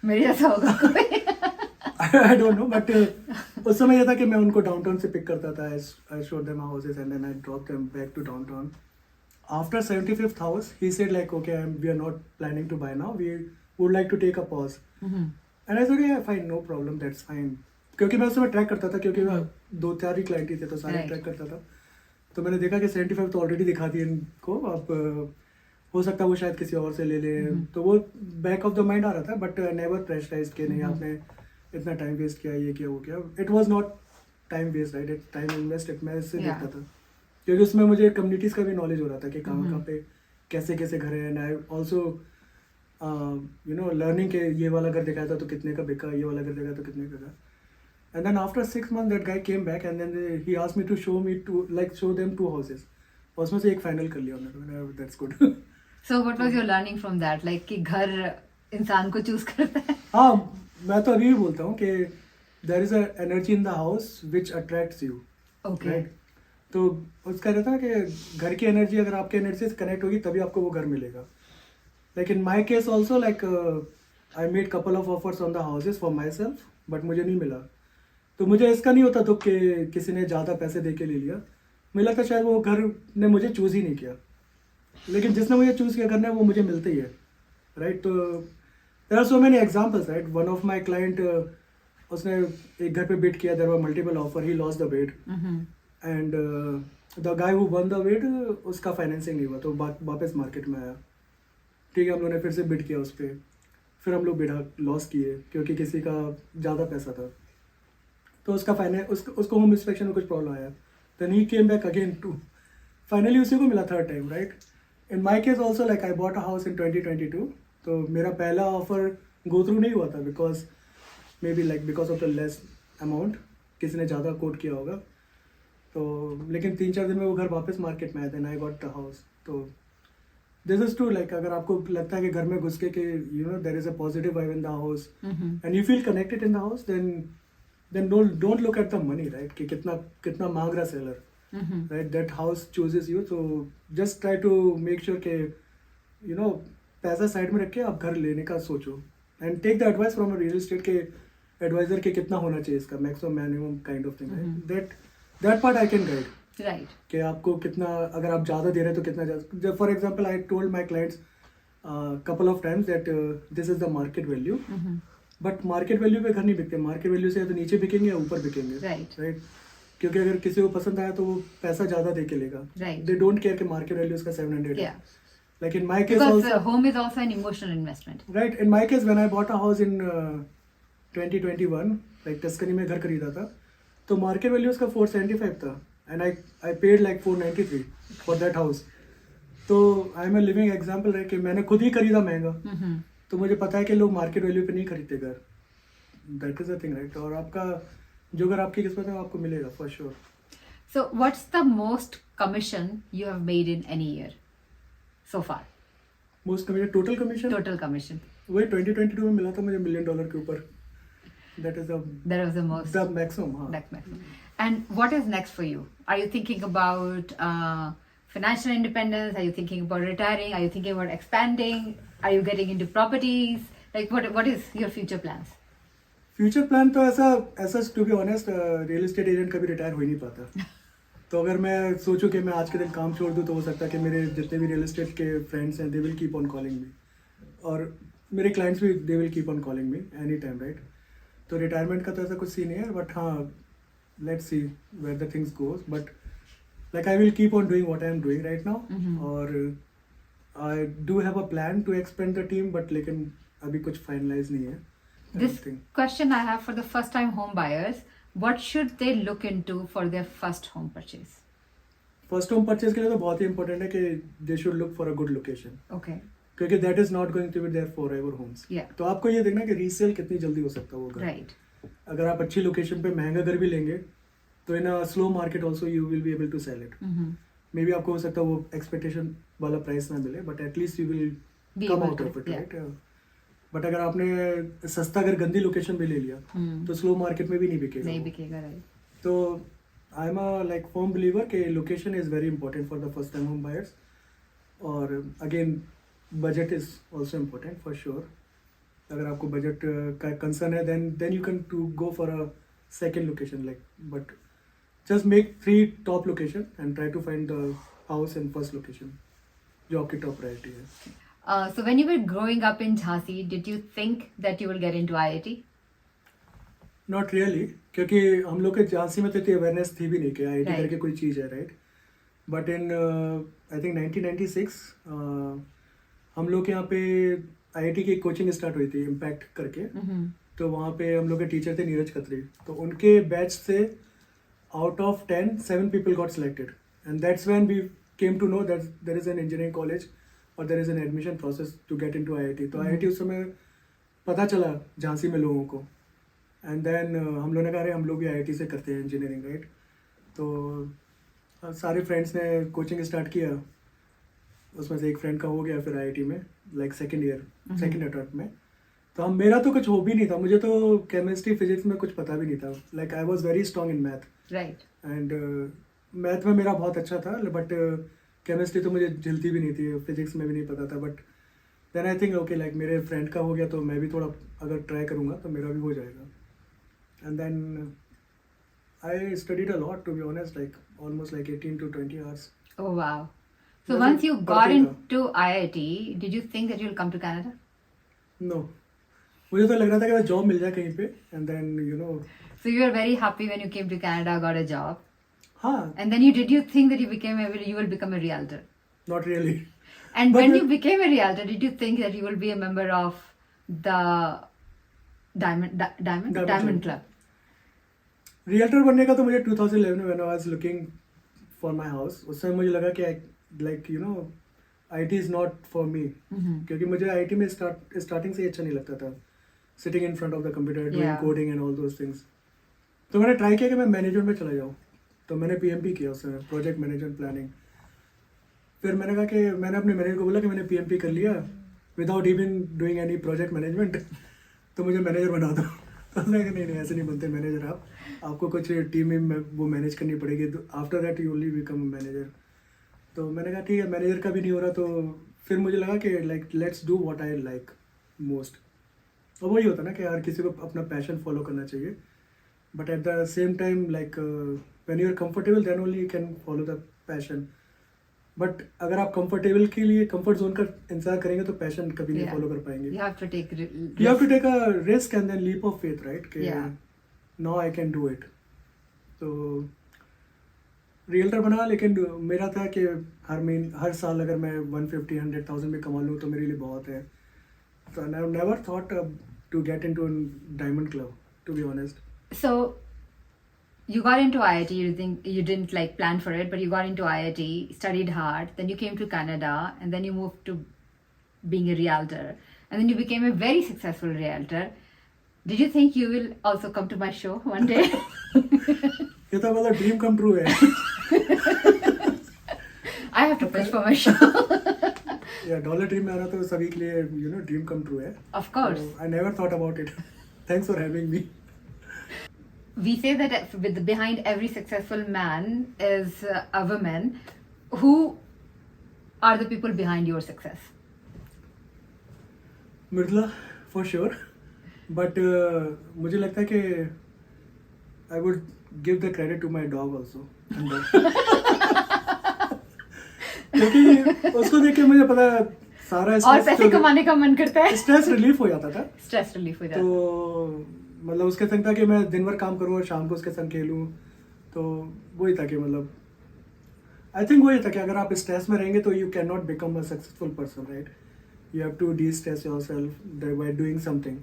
मेरे जैसा होगा कोई. I don't know, but उस समय ये था कि मैं उनको डाउनटाउन से पिक करता था. I showed them houses and then I dropped them back to downtown. After 75th house, he said like, okay, we are not planning to buy now. We would like to take a pause. And I said, yeah, fine, no problem, that's fine. क्योंकि मैं उस समय track करता था, क्योंकि 2-4 ही client ही थे तो सारे ट्रैक करता था. तो मैंने देखा कि 75 तो ऑलरेडी दिखा दी इनको, अब हो सकता है वो शायद किसी और से ले ले. तो वो बैक ऑफ द माइंड आ रहा था, बट नेवर प्रेशराइज्ड कि नहीं आपने इतना टाइम वेस्ट किया, ये किया, वो किया. It was not time waste, right, it time invested. मैं इससे देखता था क्योंकि उसमें मुझे कम्युनिटीज़ का भी नॉलेज हो रहा था कि कहाँ पे कैसे कैसे घर हैं. एंड आई ऑल्सो लर्निंग के ये वाला घर दिखाया था तो कितने का बिका, ये वाला घर दिखाया तो कितने का. And then after 6 months that guy came back and then he asked me to show them 2 houses. उसमें से एक फाइनल कर लिया हमने, that's good. So what was your learning from that? Like कि घर इंसान को चूज करता है. हाँ, मैं तो अभी भी बोलता हूँ कि there is a energy in the house which attracts you. Okay. Right. तो उसका रहता है कि घर की एनर्जी अगर आपके एनर्जी से कनेक्ट होगी तभी आपको वो घर मिलेगा. Like in my case also, like I made couple of offers on the houses for my self, but मुझे नहीं मिला. तो मुझे इसका नहीं होता दुख कि किसी ने ज़्यादा पैसे दे के ले लिया. मुझे लगता शायद वो घर ने मुझे चूज़ ही नहीं किया, लेकिन जिसने मुझे चूज़ किया करना है वो मुझे मिलते ही है. राइट. तो there are so many examples. Right. One of my client, उसने एक घर पे बिड किया, there were multiple offer, he lost the bid, and the guy who won the bid, उसका फाइनेंसिंग नहीं हुआ तो वापस मार्केट में आया. ठीक है, हम लोगों ने फिर से बिड किया उस पर, फिर हम लोग बिड लॉस किए क्योंकि किसी का ज़्यादा पैसा था. तो उसका उसको होम इंस्पेक्शन में कुछ प्रॉब्लम आया. Then he came back again to, finally उसी को मिला third time. Right. In my case also, like I bought a house in 2022. तो मेरा पहला ऑफर गो थ्रू नहीं हुआ था because may be like because of the less amount, किसी ने ज़्यादा कोट किया होगा. तो लेकिन 3-4 दिन में वो घर वापस मार्केट में आया. Then I got the house. तो दिस इज ट्रू. लाइक अगर आपको लगता है कि घर में घुस के कि you know there is a positive vibe in the house and you feel connected in the house, then don't look at the money. Right. कि कितना मांग रहा seller. Right. That house chooses you. तो just try to make sure कि you know पैसा side में रख के आप घर लेने का सोचो, and take the advice from a real estate के एडवाइजर के कितना होना चाहिए इसका maximum minimum kind of thing. That part I can guide. Right. कि आपको कितना, अगर आप ज़्यादा दे रहे हैं तो कितना ज़्यादा. जब for example I told my clients couple of times that this is the market value, but market value पे घर नहीं बिकते. मार्केट वैल्यू से या तो नीचे बिकेंगे या ऊपर बिकेंगे. Right. राइट. क्योंकि अगर किसी को पसंद आया तो वो पैसा ज़्यादा दे के लेगा. Right. दे डोंट केयर कि मार्केट वैल्यू इसका 700 है. Yeah. Like in my case Because also, home is also an emotional investment. Right. In my case when I bought a house in 2021, like Tuscany में घर खरीदा था, तो market value उसका 475 था, and I paid like 493 for that house. तो I am a living example है कि मैंने खुद ही खरीदा महंगा. तो मुझे पता है कि लोग मार्केट वैल्यू पे नहीं खरीदते घर. That is the thing. Right. और आपका जो घर आपकी किस्मत है वो आपको मिलेगा for sure. So what's the most commission you have made in any year so far? Most commission, total commission, Total commission. वही 2022 में मिला था मुझे $1 million के ऊपर. That is That was the most. The maximum. हाँ. Like maximum. And what is next for you? Are you thinking about financial independence? Are you thinking about retiring? Are you thinking about expanding? Are you getting into properties? Like what is your future plans? Future plan तो ऐसा to be honest, real estate agent कभी retire हो ही नहीं पाता. तो अगर मैं सोचूं कि मैं आज के दिन काम छोड़ दूं तो हो सकता है कि मेरे जितने भी रियल एस्टेट के फ्रेंड्स हैं they will keep on calling me, और मेरे क्लाइंट्स भी they will keep on calling me any time. Right. तो रिटायरमेंट का तो ऐसा कुछ सीन नहीं है, बट हाँ, let's see where the things goes. But like I will keep on doing what I am doing right now. और I do have a plan to expand the team, but लेकिन अभी कुछ finalise नहीं है. This question I have for the first time home buyers: what should they look into for their first home purchase? First home purchase के लिए तो बहुत ही इंपॉर्टेंट है कि they should look for a good location, Okay. क्योंकि that is not going to be there forever homes. Yeah. तो आपको ये देखना है कि रीसेल कितनी जल्दी हो सकता है वो घर. Right. अगर आप अच्छी लोकेशन पे महंगा घर भी लेंगे तो in a slow market also you will be able to sell it. Maybe आपको हो सकता है वो एक्सपेक्टेशन वाला प्राइस ना मिले, but at least you will Be come able out to, of it. yeah. Right. But अगर आपने सस्ता अगर गंदी लोकेशन पे ले लिया तो स्लो मार्केट में भी नहीं बिकेगा. नहीं वो. बिकेगा. Right. तो I am a like firm believer कि location is very important for the first time home buyers. और again budget is also important for sure. अगर आपको बजट का कंसर्न है then you can to go for a second location, like, but just make 3 top location and try to find the house in first location जो आपकी top priority है. So when you were growing up in Jhansi, did you think that you will get into IIT? Not really, क्योंकि हम लोग के झांसी में तो इतनी अवेयरनेस थी भी नहीं कि आईआईटी Right. करके कोई चीज़ है. Right. But in I think 1996 हम लोग के यहाँ पे आईआईटी की कोचिंग स्टार्ट हुई थी इम्पैक्ट करके. तो वहाँ पे हम लोग के टीचर थे नीरज खत्री. तो उनके बैच से out of 10 7 people got selected, and that's when we came to know that there is an engineering college और there is an admission process to get into IIT. तो आईआईटी उस समय पता चला झांसी में लोगों को, एंड देन हम लोगों ने कहा अरे हम लोग भी आईआईटी से करते हैं इंजीनियरिंग. राइट. तो सारे फ्रेंड्स ने कोचिंग स्टार्ट किया, उसमें से एक फ्रेंड का हो गया फिर आईआईटी में, लाइक सेकेंड अटेम्प्ट में। तो हम, मेरा तो कुछ हो भी नहीं था, मुझे तो केमिस्ट्री फिजिक्स में कुछ पता भी नहीं था, like I was very strong in math Right. And math में मेरा बहुत अच्छा था, बट केमिस्ट्री तो मुझे झिलती भी नहीं थी, फिजिक्स में भी नहीं पता था। But then I think okay, like मेरे फ्रेंड का हो गया तो मैं भी थोड़ा अगर ट्राई करूँगा तो मेरा भी हो जाएगा। And then I studied a lot, to be honest, like almost like 18 to 20 hours. Oh wow. So That's once a you got perfect, into IIT, did you think that you'll come to Canada? No, मुझे तो लग रहा था कि मैं job मिल जाए कहीं पे and then you know. So you were very happy when you came to Canada, got a job, हाँ, and then did you think that you will become a realtor? Not really. And But when the- you became a realtor, did you think that you will be a member of the Diamond Club? Realtor बनने का तो मुझे 2011 में when I was looking for my house, उस समय मुझे लगा कि like you know IT is not for me, क्योंकि मुझे आईटी में स्टार्टिंग से ही अच्छा नहीं लगता था, sitting in front of the computer doing Yeah. Coding and all those things. तो मैंने ट्राई किया कि मैं मैनेजमेंट में चला जाऊँ, तो मैंने पीएमपी किया उस समय, प्रोजेक्ट मैनेजमेंट प्लानिंग। फिर मैंने कहा कि मैंने अपने मैनेजर को बोला कि मैंने पीएमपी कर लिया without even doing any project management, तो मुझे मैनेजर बना दो। तो उसने कहा नहीं ऐसे नहीं बनते मैनेजर, आपको कुछ टीम में वो मैनेज करनी पड़ेगी, after that you only become manager. तो मैंने कहा ठीक है, मैनेजर का भी नहीं हो रहा, तो फिर मुझे लगा कि like let's do what I like most. और वही होता है ना कि हर किसी को अपना पैशन फॉलो करना चाहिए, but at the same time like when you are comfortable then only you can follow the passion. But अगर आप कंफर्टेबल के लिए कंफर्ट जोन का इंतजार करेंगे तो पैशन कभी नहीं Yeah. फॉलो कर पाएंगे। You have to take. You have to take a risk and then leap of faith, right? कि Yeah. now I can do it. तो रियल्टर बना, लेकिन मेरा था कि हर साल अगर मैं 150-100,000 में कमा लूँ तो मेरे लिए बहुत है। So I never thought to get into a diamond club, to be honest. So you got into IIT. You didn't like plan for it, but you got into IIT, studied hard. Then you came to Canada, and then you moved to being a realtor, and then you became a very successful realtor. Did you think you will also come to my show one day? ये तो मतलब dream come true है। I have to pitch for my show. या dollar dream में आना तो सभी के लिए you know dream come true है। Of course. I never thought about it. Thanks for having me. We say that behind every successful man is a woman. Who are the people behind your success? Mridula for sure, but मुझे लगता है कि I would give the credit to my dog also, क्योंकि उसको देख के मुझे पता है सारा और पैसे कमाने का मन करता है, स्ट्रेस रिलीफ हो जाता था। स्ट्रेस रिलीफ हो जाता है। तो मतलब उसके संग था कि मैं दिन भर काम करूँ और शाम को उसके संग खेलूँ, तो वही था कि मतलब आई थिंक वही था कि अगर आप स्ट्रेस में रहेंगे तो you can not become a successful person, right? You have to destress yourself by doing something.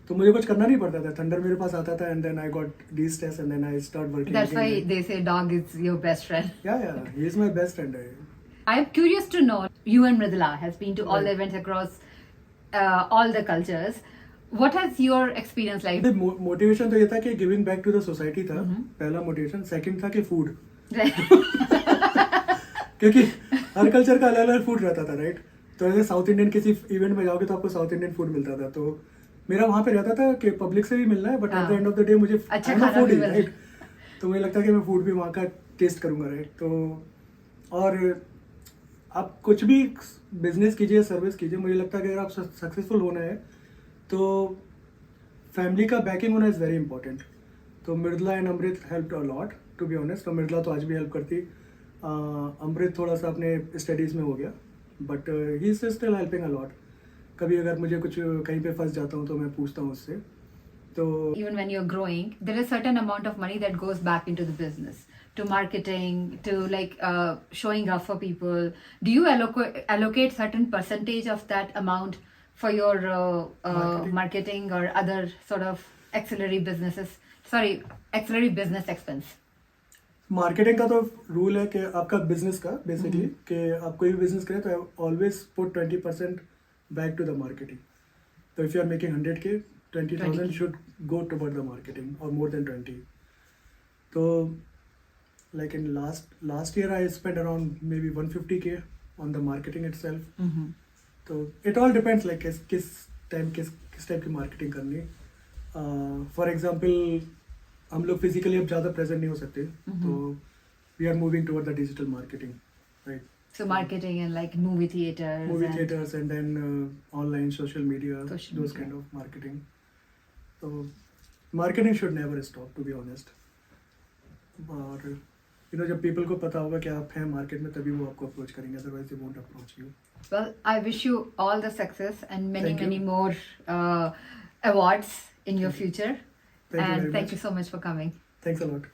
तो मुझे कुछ करना नहीं पड़ता था, थंडर मेरे पास आता था and then I got destress and then I start working. That's why they say dog is your best friend. या he is my best friend. I'm curious to know, you and Mridula has been to all Right. the events across all the cultures. What has your experience like? Motivation तो ये था कि giving back to the society था पहला motivation. Second था कि food, क्योंकि हर culture का अलग अलग फूड रहता था, राइट? तो ऐसे साउथ इंडियन किसी इवेंट में जाओगे तो आपको साउथ इंडियन फूड मिलता था, तो मेरा वहाँ पे रहता था कि पब्लिक से भी मिलना है, but at the end of the day मुझे अच्छा I'm a खाना भी foodie, मिलना है। राइट? तो मुझे लगता है कि मैं फूड भी वहाँ का टेस्ट करूँगा, राइट? तो और आप कुछ भी बिजनेस कीजिए, सर्विस कीजिए, मुझे लगता है कि अगर आप सक्सेसफुल होना है तो फैमिली का बैकिंग होना इज़ वेरी इंपॉर्टेंट। तो Mridula and Amrit helped a lot, to be honest. और मृदुला तो आज भी हेल्प करती, अमृत थोड़ा सा अपने स्टडीज़ में हो गया, but he is still helping a lot. कभी अगर मुझे कुछ कहीं पे फंस जाता हूँ तो मैं पूछता हूँ उससे। तो Even when you're growing, there is certain amount of money that goes back into the business, to marketing, to like showing up for people. Do you allocate certain percentage of that amount for your marketing or other sort of auxiliary business expense? Marketing का तो rule है कि आपका business का basically कि आप कोई भी बिजनेस करें तो always put 20% back to the marketing. तो if you are making 100K, 20,000 should go toward the marketing और मोर देन 20। तो like in last year I spent around maybe 150K on the marketing itself. So it all depends like किस type की marketing करनी. For example हम लोग physically अब ज़्यादा present नहीं हो सकते, तो we are moving toward the digital marketing, right. So marketing and like movie theaters. Theaters and then online social media, Social those media. kind of marketing. So marketing should never stop, to be honest. और जब people को पता होगा कि आप हैं market में, तभी वो आपको अप्रोच करेंगे, otherwise they won't approach you. Well, I wish you all the success and many, Thank you. many more awards in your future. Thank you very and thank much. you so much for coming. Thanks a lot.